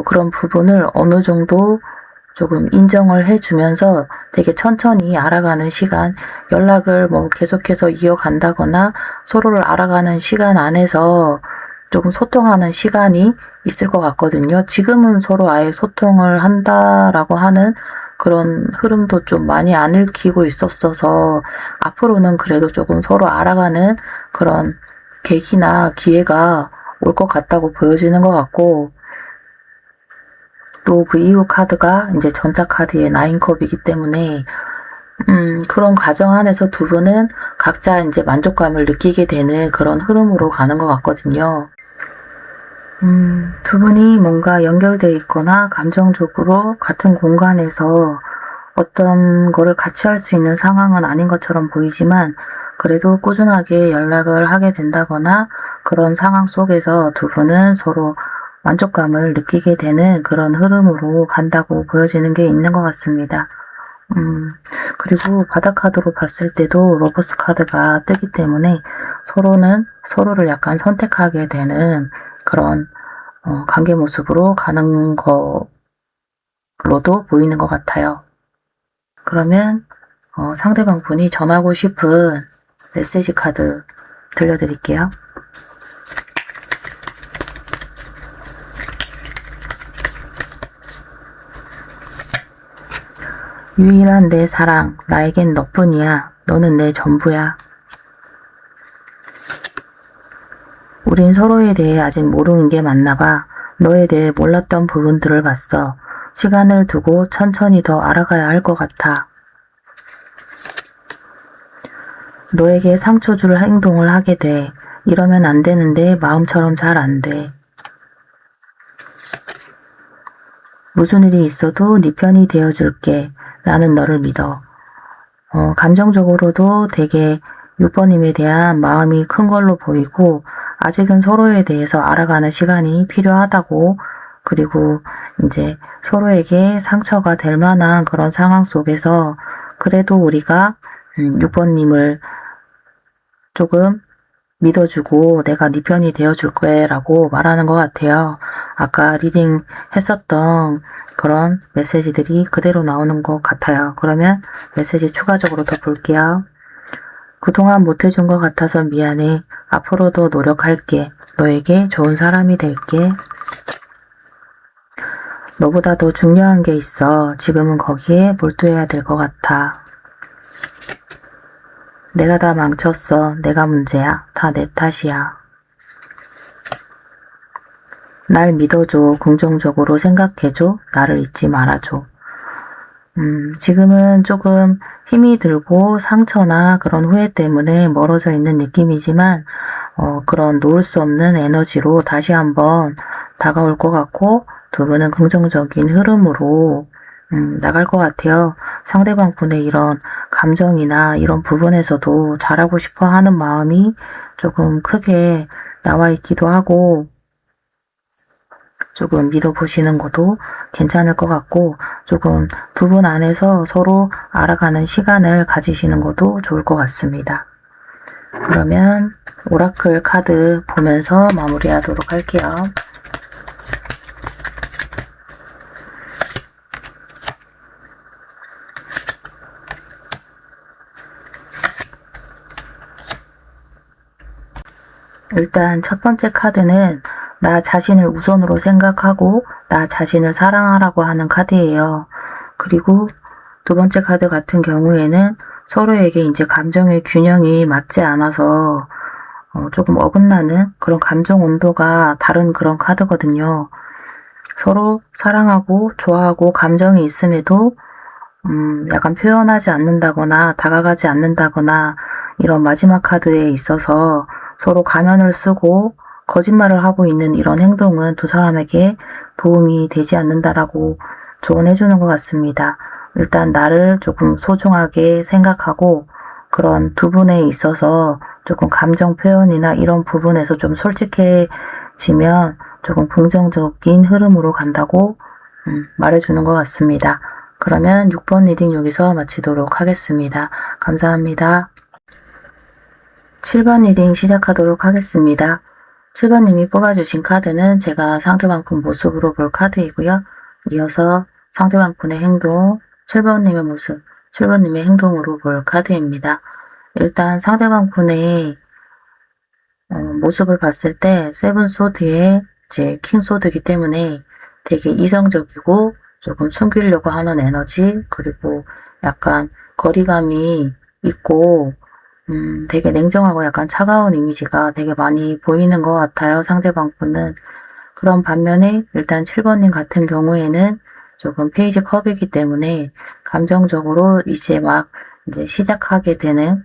그런 부분을 어느 정도 조금 인정을 해주면서 되게 천천히 알아가는 시간, 연락을 뭐 계속해서 이어간다거나 서로를 알아가는 시간 안에서 조금 소통하는 시간이 있을 것 같거든요. 지금은 서로 아예 소통을 한다라고 하는 그런 흐름도 좀 많이 안 읽히고 있었어서 앞으로는 그래도 조금 서로 알아가는 그런 계기나 기회가 올 것 같다고 보여지는 것 같고 또 그 이후 카드가 이제 전자 카드의 9컵이기 때문에 그런 과정 안에서 두 분은 각자 이제 만족감을 느끼게 되는 그런 흐름으로 가는 것 같거든요. 두 분이 뭔가 연결되어 있거나 감정적으로 같은 공간에서 어떤 거를 같이 할 수 있는 상황은 아닌 것처럼 보이지만 그래도 꾸준하게 연락을 하게 된다거나 그런 상황 속에서 두 분은 서로 만족감을 느끼게 되는 그런 흐름으로 간다고 보여지는 게 있는 것 같습니다. 그리고 바닥 카드로 봤을 때도 러버스 카드가 뜨기 때문에 서로는 서로를 약간 선택하게 되는 그런 관계 모습으로 가는 거로도 보이는 것 같아요. 그러면 상대방 분이 전하고 싶은 메시지 카드 들려드릴게요. 유일한 내 사랑, 나에겐 너뿐이야. 너는 내 전부야. 우린 서로에 대해 아직 모르는 게 많나 봐. 너에 대해 몰랐던 부분들을 봤어. 시간을 두고 천천히 더 알아가야 할 것 같아. 너에게 상처 줄 행동을 하게 돼. 이러면 안 되는데 마음처럼 잘 안 돼. 무슨 일이 있어도 네 편이 되어줄게. 나는 너를 믿어. 감정적으로도 되게 6번님에 대한 마음이 큰 걸로 보이고 아직은 서로에 대해서 알아가는 시간이 필요하다고, 그리고 이제 서로에게 상처가 될 만한 그런 상황 속에서 그래도 우리가 6번님을 조금 믿어주고 내가 네 편이 되어줄 거야 라고 말하는 것 같아요. 아까 리딩 했었던 그런 메시지들이 그대로 나오는 것 같아요. 그러면 메시지 추가적으로 더 볼게요. 그동안 못해준 것 같아서 미안해. 앞으로도 노력할게. 너에게 좋은 사람이 될게. 너보다 더 중요한 게 있어. 지금은 거기에 몰두해야 될 것 같아. 내가 다 망쳤어. 내가 문제야. 다 내 탓이야. 날 믿어줘. 긍정적으로 생각해줘. 나를 잊지 말아줘. 지금은 조금 힘이 들고 상처나 그런 후회 때문에 멀어져 있는 느낌이지만 그런 놓을 수 없는 에너지로 다시 한번 다가올 것 같고 두 분은 긍정적인 흐름으로 나갈 것 같아요. 상대방 분의 이런 감정이나 이런 부분에서도 잘하고 싶어 하는 마음이 조금 크게 나와 있기도 하고 조금 믿어보시는 것도 괜찮을 것 같고 조금 두 분 안에서 서로 알아가는 시간을 가지시는 것도 좋을 것 같습니다. 그러면 오라클 카드 보면서 마무리하도록 할게요. 일단 첫 번째 카드는 나 자신을 우선으로 생각하고 나 자신을 사랑하라고 하는 카드예요. 그리고 두 번째 카드 같은 경우에는 서로에게 이제 감정의 균형이 맞지 않아서 조금 어긋나는 그런 감정 온도가 다른 그런 카드거든요. 서로 사랑하고 좋아하고 감정이 있음에도 약간 표현하지 않는다거나 다가가지 않는다거나 이런 마지막 카드에 있어서 서로 가면을 쓰고 거짓말을 하고 있는 이런 행동은 두 사람에게 도움이 되지 않는다라고 조언해주는 것 같습니다. 일단 나를 조금 소중하게 생각하고 그런 두 분에 있어서 조금 감정 표현이나 이런 부분에서 좀 솔직해지면 조금 긍정적인 흐름으로 간다고 말해주는 것 같습니다. 그러면 6번 리딩 여기서 마치도록 하겠습니다. 감사합니다. 7번 리딩 시작하도록 하겠습니다. 7번님이 뽑아주신 카드는 제가 상대방 분 모습으로 볼 카드이고요. 이어서 상대방 분의 행동, 7번님의 모습, 7번님의 행동으로 볼 카드입니다. 일단 상대방 분의 모습을 봤을 때 세븐 소드의 이제 킹 소드이기 때문에 되게 이성적이고 조금 숨기려고 하는 에너지, 그리고 약간 거리감이 있고 되게 냉정하고 약간 차가운 이미지가 되게 많이 보이는 것 같아요. 상대방 분은. 그런 반면에 일단 7번님 같은 경우에는 조금 페이지 컵이기 때문에 감정적으로 이제 시작하게 되는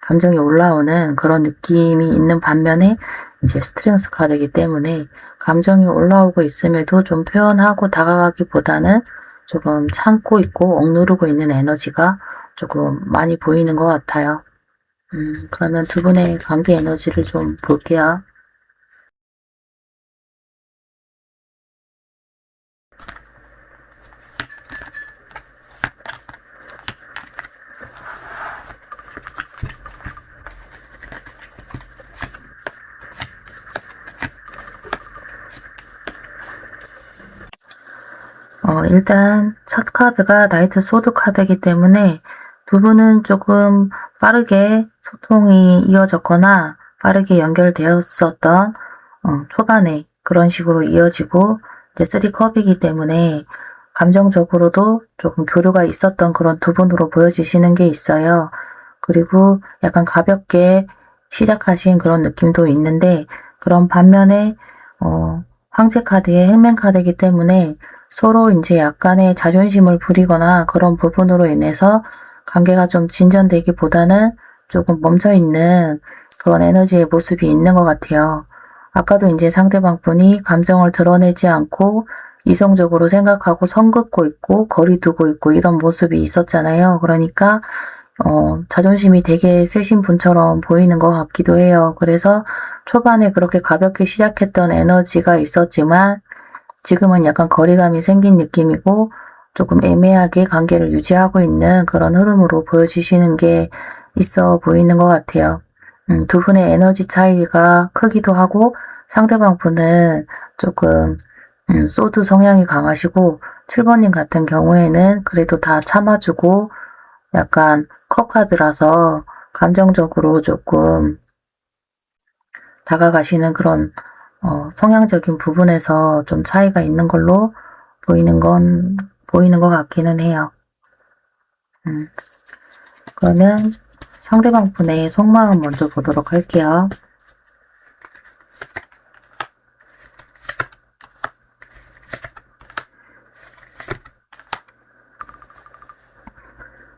감정이 올라오는 그런 느낌이 있는 반면에 이제 스트렝스 카드이기 때문에 감정이 올라오고 있음에도 좀 표현하고 다가가기보다는 조금 참고 있고 억누르고 있는 에너지가 조금 많이 보이는 것 같아요. 그러면 두 분의 관계 에너지를 좀 볼게요. 일단 첫 카드가 나이트 소드 카드이기 때문에 두 분은 조금 빠르게 소통이 이어졌거나 빠르게 연결되었었던 초반에 그런 식으로 이어지고 이제 3컵이기 때문에 감정적으로도 조금 교류가 있었던 그런 두 분으로 보여지시는 게 있어요. 그리고 약간 가볍게 시작하신 그런 느낌도 있는데 그런 반면에 황제 카드의 행맨 카드이기 때문에 서로 이제 약간의 자존심을 부리거나 그런 부분으로 인해서 관계가 좀 진전되기보다는 조금 멈춰있는 그런 에너지의 모습이 있는 것 같아요. 아까도 이제 상대방 분이 감정을 드러내지 않고 이성적으로 생각하고 선 긋고 있고 거리 두고 있고 이런 모습이 있었잖아요. 그러니까 자존심이 되게 세신 분처럼 보이는 것 같기도 해요. 그래서 초반에 그렇게 가볍게 시작했던 에너지가 있었지만 지금은 약간 거리감이 생긴 느낌이고 조금 애매하게 관계를 유지하고 있는 그런 흐름으로 보여지시는 게 있어 보이는 것 같아요. 두 분의 에너지 차이가 크기도 하고 상대방 분은 조금 소드 성향이 강하시고 7번님 같은 경우에는 그래도 다 참아주고 약간 컵 카드라서 감정적으로 조금 다가가시는 그런 성향적인 부분에서 좀 차이가 있는 걸로 보이는 것 같기는 해요. 그러면 상대방 분의 속마음 먼저 보도록 할게요.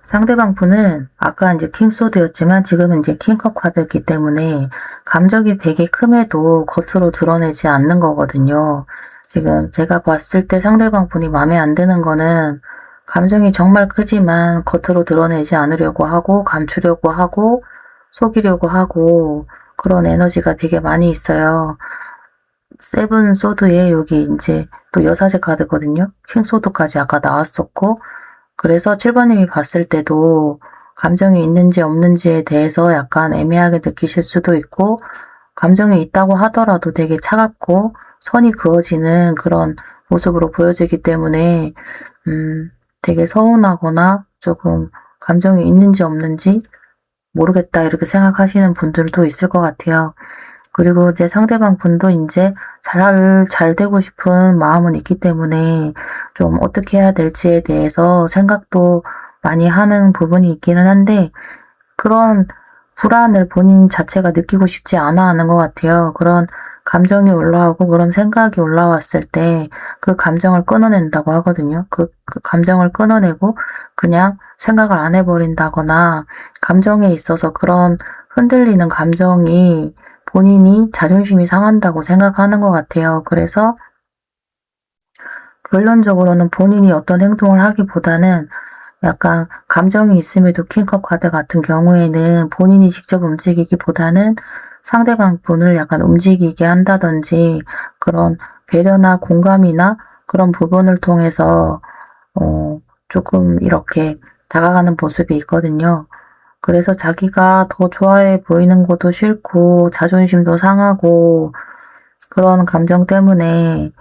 상대방 분은 아까 이제 킹소드였지만 지금은 이제 킹컵 카드이기 때문에 감정이 되게 큼해도 겉으로 드러내지 않는 거거든요. 지금 제가 봤을 때 상대방 분이 마음에 안 드는 거는 감정이 정말 크지만 겉으로 드러내지 않으려고 하고 감추려고 하고 속이려고 하고 그런 에너지가 되게 많이 있어요. 세븐 소드에 여기 이제 또 여사제 카드거든요. 킹 소드까지 아까 나왔었고 그래서 7번님이 봤을 때도 감정이 있는지 없는지에 대해서 약간 애매하게 느끼실 수도 있고 감정이 있다고 하더라도 되게 차갑고 선이 그어지는 그런 모습으로 보여지기 때문에 되게 서운하거나 조금 감정이 있는지 없는지 모르겠다 이렇게 생각하시는 분들도 있을 것 같아요. 그리고 이제 상대방 분도 이제 잘 되고 싶은 마음은 있기 때문에 좀 어떻게 해야 될지에 대해서 생각도 많이 하는 부분이 있기는 한데 그런 불안을 본인 자체가 느끼고 싶지 않아 하는 것 같아요. 그런 감정이 올라오고 그런 생각이 올라왔을 때 그 감정을 끊어낸다고 하거든요. 그 감정을 끊어내고 그냥 생각을 안 해버린다거나 감정에 있어서 그런 흔들리는 감정이 본인이 자존심이 상한다고 생각하는 것 같아요. 그래서 결론적으로는 본인이 어떤 행동을 하기보다는 약간 감정이 있음에도 킹컵 카드 같은 경우에는 본인이 직접 움직이기보다는 상대방 분을 약간 움직이게 한다든지 그런 배려나 공감이나 그런 부분을 통해서 조금 이렇게 다가가는 모습이 있거든요. 그래서 자기가 더 좋아해 보이는 것도 싫고 자존심도 상하고 그런 감정 때문에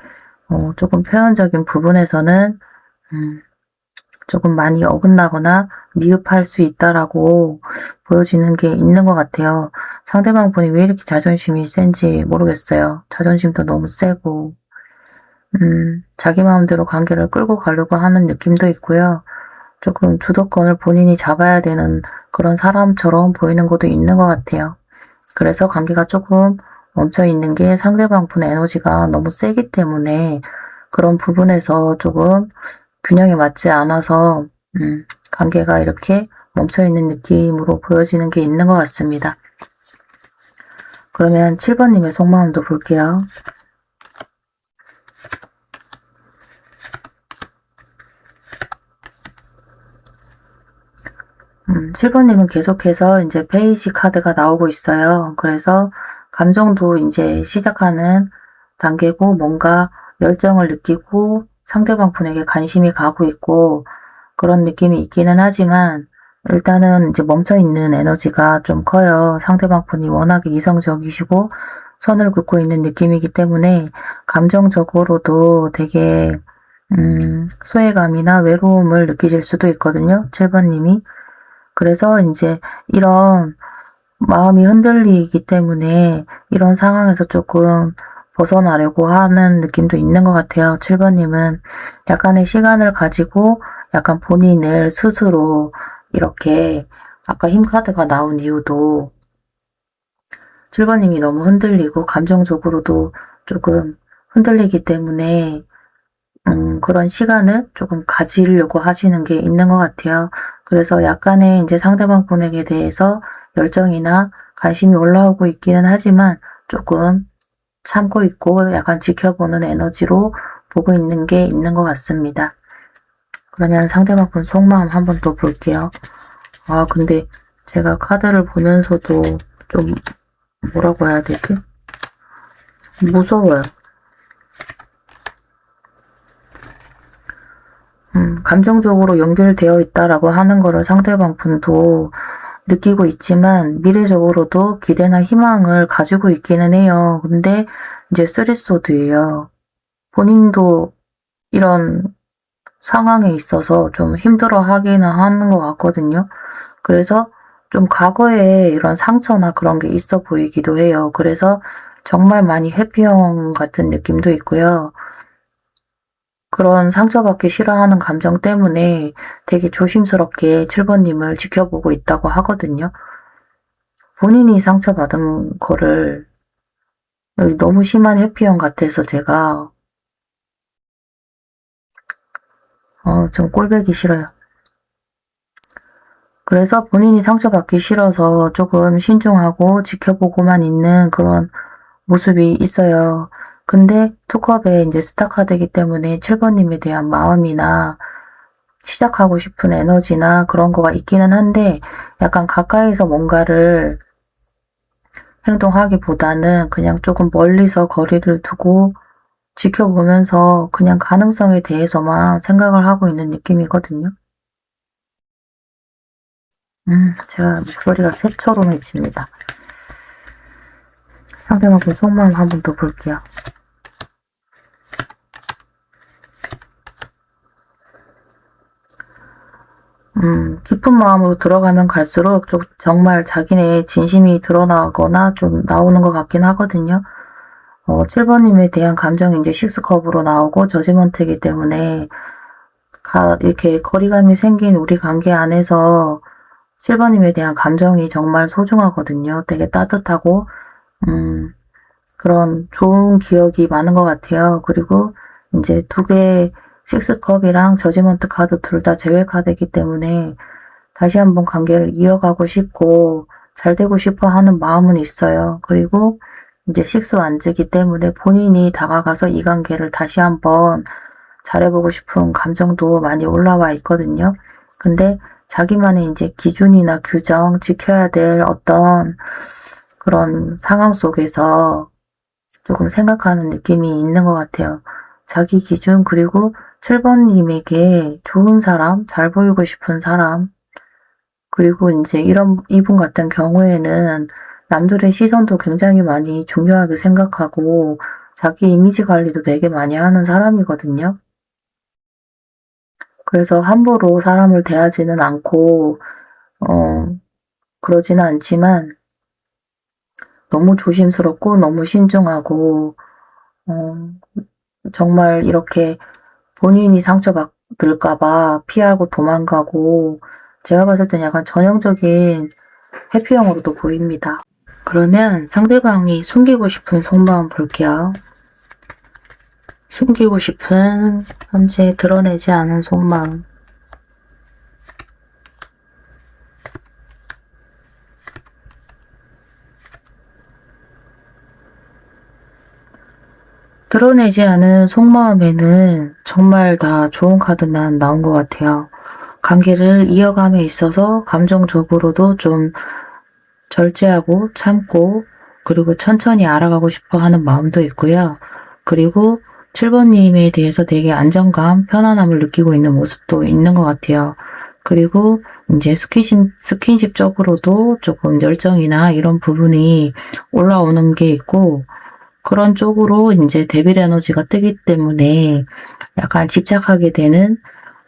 조금 표현적인 부분에서는 조금 많이 어긋나거나 미흡할 수 있다라고 보여지는 게 있는 것 같아요. 상대방 분이 왜 이렇게 자존심이 센지 모르겠어요. 자존심도 너무 세고 자기 마음대로 관계를 끌고 가려고 하는 느낌도 있고요. 조금 주도권을 본인이 잡아야 되는 그런 사람처럼 보이는 것도 있는 것 같아요. 그래서 관계가 조금 멈춰 있는 게 상대방 분의 에너지가 너무 세기 때문에 그런 부분에서 조금 균형이 맞지 않아서 관계가 이렇게 멈춰 있는 느낌으로 보여지는 게 있는 것 같습니다. 그러면 7번님의 속마음도 볼게요. 7번님은 계속해서 이제 페이지 카드가 나오고 있어요. 그래서 감정도 이제 시작하는 단계고 뭔가 열정을 느끼고 상대방 분에게 관심이 가고 있고 그런 느낌이 있기는 하지만 일단은 이제 멈춰있는 에너지가 좀 커요. 상대방 분이 워낙에 이성적이시고 선을 긋고 있는 느낌이기 때문에 감정적으로도 되게 소외감이나 외로움을 느끼실 수도 있거든요. 7번님이. 그래서 이제 이런 마음이 흔들리기 때문에 이런 상황에서 조금 벗어나려고 하는 느낌도 있는 것 같아요. 7번님은 약간의 시간을 가지고 약간 본인을 스스로 이렇게 아까 힘 카드가 나온 이유도 7번님이 너무 흔들리고 감정적으로도 조금 흔들리기 때문에 그런 시간을 조금 가지려고 하시는 게 있는 것 같아요. 그래서 약간의 이제 상대방 분에게 대해서 열정이나 관심이 올라오고 있기는 하지만 조금 참고 있고 약간 지켜보는 에너지로 보고 있는 게 있는 것 같습니다. 그러면 상대방 분 속마음 한번 더 볼게요. 아, 근데 제가 카드를 보면서도 좀 뭐라고 해야 되지? 무서워요. 감정적으로 연결되어 있다라고 하는 거를 상대방 분도 느끼고 있지만 미래적으로도 기대나 희망을 가지고 있기는 해요. 근데 이제 쓰리소드예요. 본인도 이런 상황에 있어서 좀 힘들어 하기는 하는 것 같거든요. 그래서 좀 과거에 이런 상처나 그런 게 있어 보이기도 해요. 그래서 정말 많이 회피형 같은 느낌도 있고요. 그런 상처받기 싫어하는 감정 때문에 되게 조심스럽게 7번님을 지켜보고 있다고 하거든요. 본인이 상처받은 거를 너무 심한 회피형 같아서 제가 좀 꼴보기 싫어요. 그래서 본인이 상처받기 싫어서 조금 신중하고 지켜보고만 있는 그런 모습이 있어요. 근데 투컵에 이제 스타 카드이기 때문에 7번님에 대한 마음이나 시작하고 싶은 에너지나 그런 거가 있기는 한데 약간 가까이서 뭔가를 행동하기보다는 그냥 조금 멀리서 거리를 두고 지켜보면서 그냥 가능성에 대해서만 생각을 하고 있는 느낌이거든요. 제가 목소리가 새처럼해집니다. 상대방 분 속마음 한 번 더 볼게요. 깊은 마음으로 들어가면 갈수록 좀 정말 자기네 진심이 드러나거나 좀 나오는 것 같긴 하거든요. 7번님에 대한 감정이 이제 식스컵으로 나오고 저지먼트이기 때문에 이렇게 거리감이 생긴 우리 관계 안에서 7번님에 대한 감정이 정말 소중하거든요. 되게 따뜻하고 그런 좋은 기억이 많은 것 같아요. 그리고 이제 두 개의 식스컵이랑 저지먼트 카드 둘 다 제외 카드이기 때문에 다시 한번 관계를 이어가고 싶고 잘 되고 싶어 하는 마음은 있어요. 그리고 이제 식스 완즈이기 때문에 본인이 다가가서 이 관계를 다시 한번 잘해보고 싶은 감정도 많이 올라와 있거든요. 근데 자기만의 이제 기준이나 규정, 지켜야 될 어떤 그런 상황 속에서 조금 생각하는 느낌이 있는 것 같아요. 자기 기준 그리고 7번님에게 좋은 사람, 잘 보이고 싶은 사람 그리고 이제 이분 같은 경우에는 남들의 시선도 굉장히 많이 중요하게 생각하고 자기 이미지 관리도 되게 많이 하는 사람이거든요. 그래서 함부로 사람을 대하지는 않고 그러지는 않지만 너무 조심스럽고 너무 신중하고 어 정말 이렇게 본인이 상처받을까 봐 피하고 도망가고 제가 봤을 땐 약간 전형적인 회피형으로도 보입니다. 그러면 상대방이 숨기고 싶은 속마음 볼게요. 숨기고 싶은 현재 드러내지 않은 속마음. 드러내지 않은 속마음에는 정말 다 좋은 카드만 나온 것 같아요. 관계를 이어감에 있어서 감정적으로도 좀 절제하고 참고 그리고 천천히 알아가고 싶어 하는 마음도 있고요. 그리고 7번님에 대해서 되게 안정감, 편안함을 느끼고 있는 모습도 있는 것 같아요. 그리고 이제 스킨십적으로도 조금 열정이나 이런 부분이 올라오는 게 있고, 그런 쪽으로 이제 데빌 에너지가 뜨기 때문에 약간 집착하게 되는,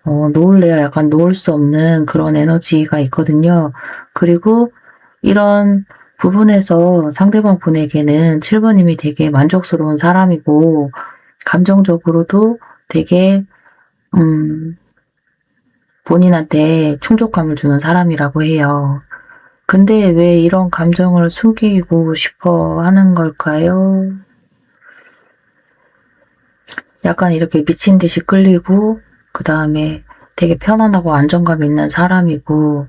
놓을래야 약간 놓을 수 없는 그런 에너지가 있거든요. 그리고 이런 부분에서 상대방 분에게는 7번님이 되게 만족스러운 사람이고, 감정적으로도 되게, 본인한테 충족감을 주는 사람이라고 해요. 근데 왜 이런 감정을 숨기고 싶어 하는 걸까요? 약간 이렇게 미친 듯이 끌리고, 그 다음에 되게 편안하고 안정감 있는 사람이고,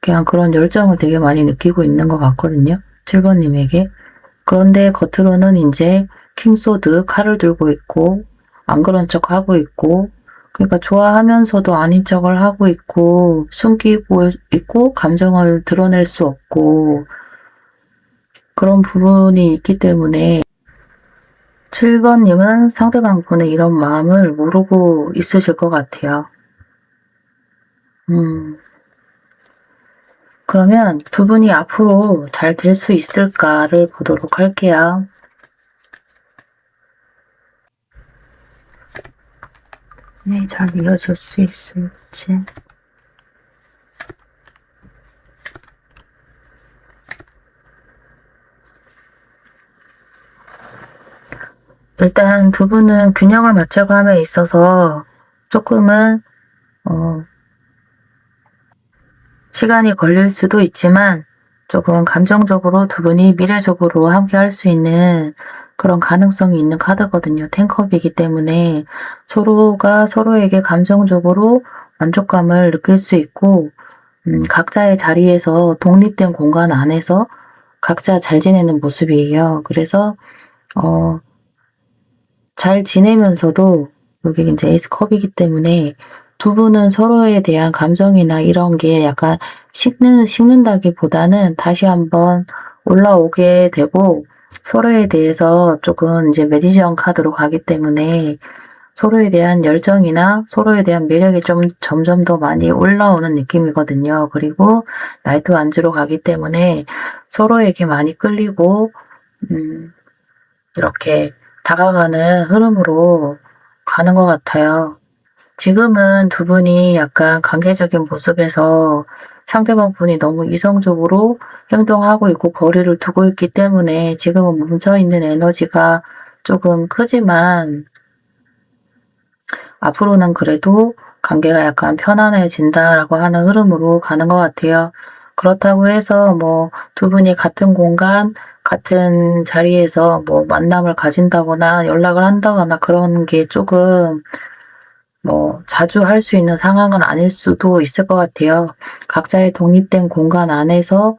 그냥 그런 열정을 되게 많이 느끼고 있는 것 같거든요. 7번님에게. 그런데 겉으로는 이제 킹소드 칼을 들고 있고, 안 그런 척 하고 있고, 그러니까 좋아하면서도 아닌 척을 하고 있고, 숨기고 있고, 감정을 드러낼 수 없고, 그런 부분이 있기 때문에 7번님은 상대방 분의 이런 마음을 모르고 있으실 것 같아요. 그러면 두 분이 앞으로 잘 될 수 있을까를 보도록 할게요. 네, 잘 이어질 수 있을지. 일단 두 분은 균형을 맞춰감에 있어서 조금은 시간이 걸릴 수도 있지만 조금 감정적으로 두 분이 미래적으로 함께 할 수 있는 그런 가능성이 있는 카드거든요. 텐컵이기 때문에 서로가 서로에게 감정적으로 만족감을 느낄 수 있고 각자의 자리에서 독립된 공간 안에서 각자 잘 지내는 모습이에요. 그래서 잘 지내면서도 여기 이제 에이스 컵이기 때문에 두 분은 서로에 대한 감정이나 이런 게 약간 식는다기보다는 다시 한번 올라오게 되고 서로에 대해서 조금 이제 매디션 카드로 가기 때문에 서로에 대한 열정이나 서로에 대한 매력이 좀 점점 더 많이 올라오는 느낌이거든요. 그리고 나이트 완즈로 가기 때문에 서로에게 많이 끌리고 이렇게 다가가는 흐름으로 가는 것 같아요. 지금은 두 분이 약간 관계적인 모습에서 상대방 분이 너무 이성적으로 행동하고 있고 거리를 두고 있기 때문에 지금은 뭉쳐있는 에너지가 조금 크지만 앞으로는 그래도 관계가 약간 편안해진다라고 하는 흐름으로 가는 것 같아요. 그렇다고 해서 뭐 두 분이 같은 공간, 같은 자리에서 뭐 만남을 가진다거나 연락을 한다거나 그런 게 조금 뭐 자주 할 수 있는 상황은 아닐 수도 있을 것 같아요. 각자의 독립된 공간 안에서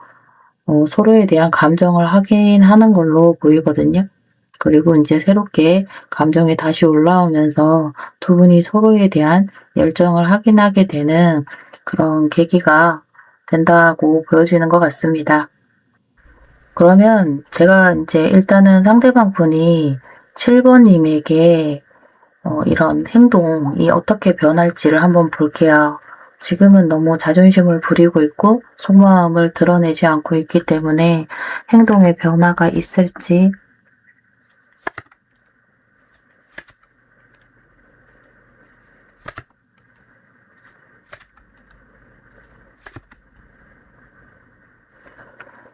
서로에 대한 감정을 확인하는 걸로 보이거든요. 그리고 이제 새롭게 감정이 다시 올라오면서 두 분이 서로에 대한 열정을 확인하게 되는 그런 계기가 된다고 보여지는 것 같습니다. 그러면 제가 이제 일단은 상대방 분이 7번님에게 이런 행동이 어떻게 변할지를 한번 볼게요. 지금은 너무 자존심을 부리고 있고 속마음을 드러내지 않고 있기 때문에 행동의 변화가 있을지.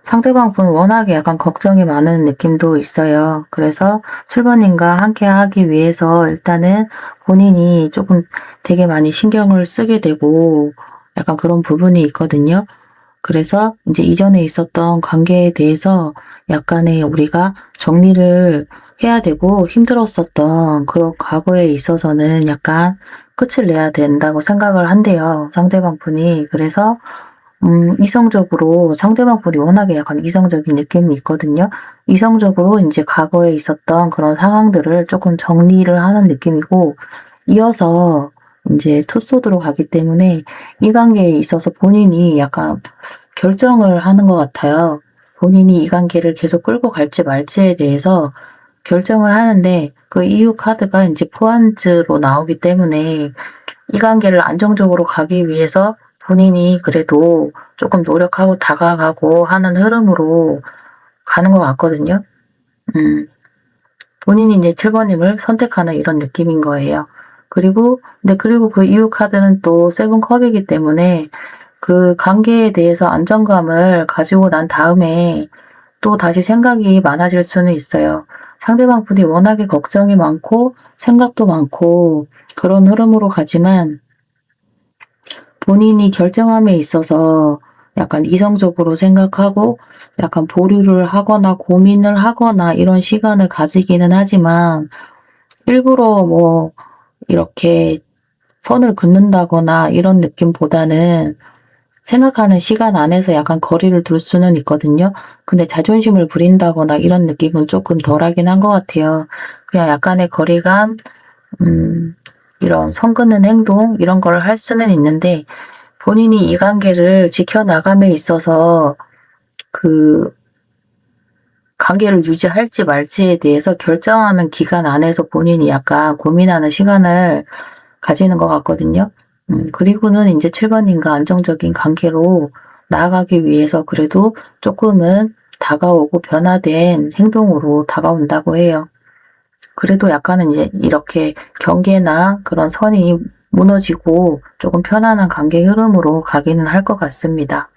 상대방 분 워낙에 약간 걱정이 많은 느낌도 있어요. 그래서 7번님과 함께 하기 위해서 일단은 본인이 조금 되게 많이 신경을 쓰게 되고 약간 그런 부분이 있거든요. 그래서 이제 이전에 있었던 관계에 대해서 약간의 우리가 정리를 해야 되고 힘들었었던 그런 과거에 있어서는 약간 끝을 내야 된다고 생각을 한대요. 상대방 분이. 그래서 이성적으로 상대방 분이 워낙에 약간 이성적인 느낌이 있거든요. 이성적으로 이제 과거에 있었던 그런 상황들을 조금 정리를 하는 느낌이고, 이어서 이제 투소드로 가기 때문에 이 관계에 있어서 본인이 약간 결정을 하는 것 같아요. 본인이 이 관계를 계속 끌고 갈지 말지에 대해서 결정을 하는데 그 이유 카드가 이제 포안즈로 나오기 때문에 이 관계를 안정적으로 가기 위해서 본인이 그래도 조금 노력하고 다가가고 하는 흐름으로 가는 것 같거든요. 본인이 이제 7번님을 선택하는 이런 느낌인 거예요. 그리고 그 이유 카드는 또 세븐컵이기 때문에 그 관계에 대해서 안정감을 가지고 난 다음에 또 다시 생각이 많아질 수는 있어요. 상대방 분이 워낙에 걱정이 많고 생각도 많고 그런 흐름으로 가지만 본인이 결정함에 있어서 약간 이성적으로 생각하고 약간 보류를 하거나 고민을 하거나 이런 시간을 가지기는 하지만 일부러 뭐 이렇게 선을 긋는다거나 이런 느낌보다는 생각하는 시간 안에서 약간 거리를 둘 수는 있거든요. 근데 자존심을 부린다거나 이런 느낌은 조금 덜하긴 한 것 같아요. 그냥 약간의 거리감, 이런 선 긋는 행동 이런 걸 할 수는 있는데 본인이 이 관계를 지켜나감에 있어서 그 관계를 유지할지 말지에 대해서 결정하는 기간 안에서 본인이 약간 고민하는 시간을 가지는 것 같거든요. 그리고는 이제 7번님과 안정적인 관계로 나아가기 위해서 그래도 조금은 다가오고 변화된 행동으로 다가온다고 해요. 그래도 약간은 이제 이렇게 경계나 그런 선이 무너지고 조금 편안한 관계 흐름으로 가기는 할 것 같습니다.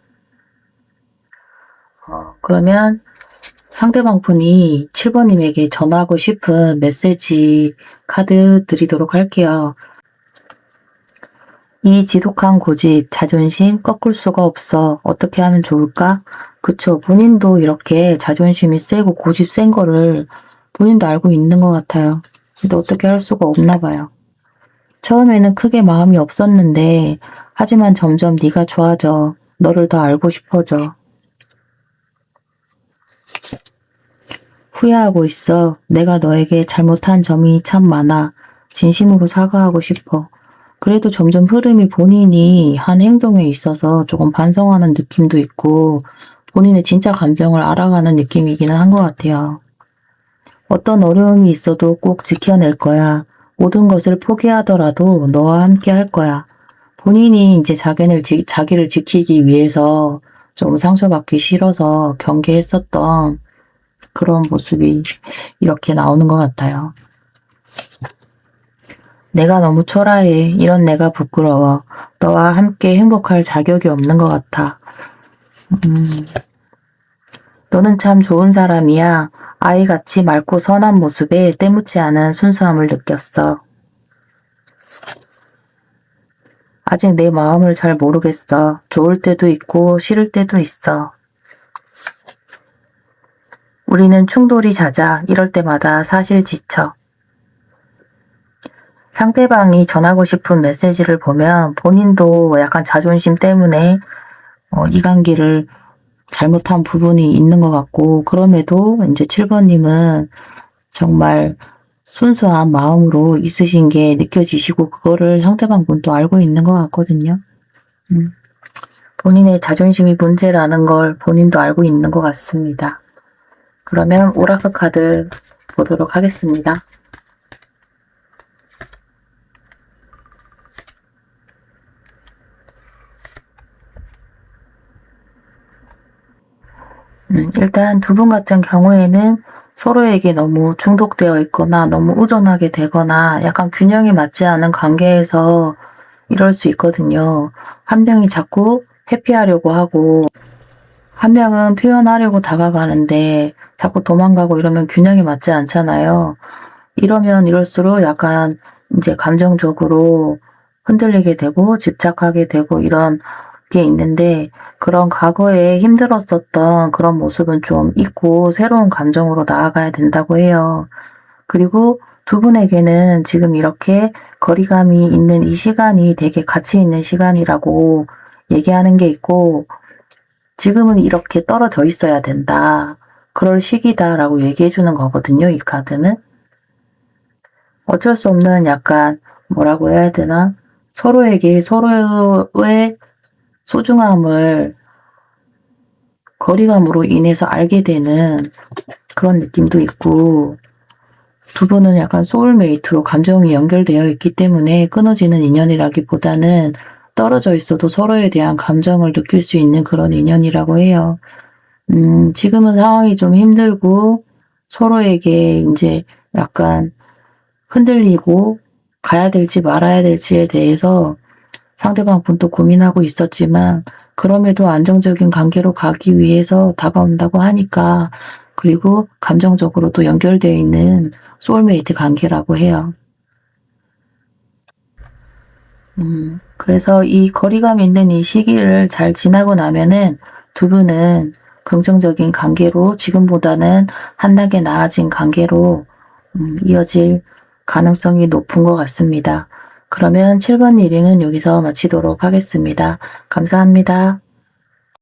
그러면 상대방 분이 7번님에게 전하고 싶은 메시지 카드 드리도록 할게요. 이 지독한 고집, 자존심 꺾을 수가 없어. 어떻게 하면 좋을까? 그쵸. 본인도 이렇게 자존심이 세고 고집 센 거를 본인도 알고 있는 것 같아요. 근데 어떻게 할 수가 없나 봐요. 처음에는 크게 마음이 없었는데 하지만 점점 네가 좋아져. 너를 더 알고 싶어져. 후회하고 있어. 내가 너에게 잘못한 점이 참 많아. 진심으로 사과하고 싶어. 그래도 점점 흐름이 본인이 한 행동에 있어서 조금 반성하는 느낌도 있고 본인의 진짜 감정을 알아가는 느낌이기는 한 것 같아요. 어떤 어려움이 있어도 꼭 지켜낼 거야. 모든 것을 포기하더라도 너와 함께 할 거야. 본인이 이제 자기를 지키기 위해서 좀 상처받기 싫어서 경계했었던 그런 모습이 이렇게 나오는 것 같아요. 내가 너무 초라해. 이런 내가 부끄러워. 너와 함께 행복할 자격이 없는 것 같아. 너는 참 좋은 사람이야. 아이같이 맑고 선한 모습에 때묻지 않은 순수함을 느꼈어. 아직 내 마음을 잘 모르겠어. 좋을 때도 있고 싫을 때도 있어. 우리는 충돌이 잦아. 이럴 때마다 사실 지쳐. 상대방이 전하고 싶은 메시지를 보면 본인도 약간 자존심 때문에 이 관계를 잘못한 부분이 있는 것 같고 그럼에도 이제 7번님은 정말 순수한 마음으로 있으신 게 느껴지시고 그거를 상대방 분도 알고 있는 것 같거든요. 본인의 자존심이 문제라는 걸 본인도 알고 있는 것 같습니다. 그러면 오라클 카드 보도록 하겠습니다. 일단 두 분 같은 경우에는 서로에게 너무 중독되어 있거나 너무 의존하게 되거나 약간 균형이 맞지 않은 관계에서 이럴 수 있거든요. 한 명이 자꾸 회피하려고 하고 한 명은 표현하려고 다가가는데 자꾸 도망가고 이러면 균형이 맞지 않잖아요. 이러면 이럴수록 약간 이제 감정적으로 흔들리게 되고 집착하게 되고 이런 게 있는데 그런 과거에 힘들었었던 그런 모습은 좀 잊고 새로운 감정으로 나아가야 된다고 해요. 그리고 두 분에게는 지금 이렇게 거리감이 있는 이 시간이 되게 가치 있는 시간이라고 얘기하는 게 있고 지금은 이렇게 떨어져 있어야 된다. 그럴 시기다라고 얘기해 주는 거거든요. 이 카드는. 어쩔 수 없는 약간 뭐라고 해야 되나? 서로에게 서로의 소중함을 거리감으로 인해서 알게 되는 그런 느낌도 있고, 두 분은 약간 소울메이트로 감정이 연결되어 있기 때문에 끊어지는 인연이라기보다는 떨어져 있어도 서로에 대한 감정을 느낄 수 있는 그런 인연이라고 해요. 지금은 상황이 좀 힘들고 서로에게 이제 약간 흔들리고 가야 될지 말아야 될지에 대해서 상대방 분도 고민하고 있었지만, 그럼에도 안정적인 관계로 가기 위해서 다가온다고 하니까, 그리고 감정적으로도 연결되어 있는 소울메이트 관계라고 해요. 그래서 이 거리감 있는 이 시기를 잘 지나고 나면은 두 분은 긍정적인 관계로, 지금보다는 한 단계 나아진 관계로 이어질 가능성이 높은 것 같습니다. 그러면 7번 리딩은 여기서 마치도록 하겠습니다. 감사합니다.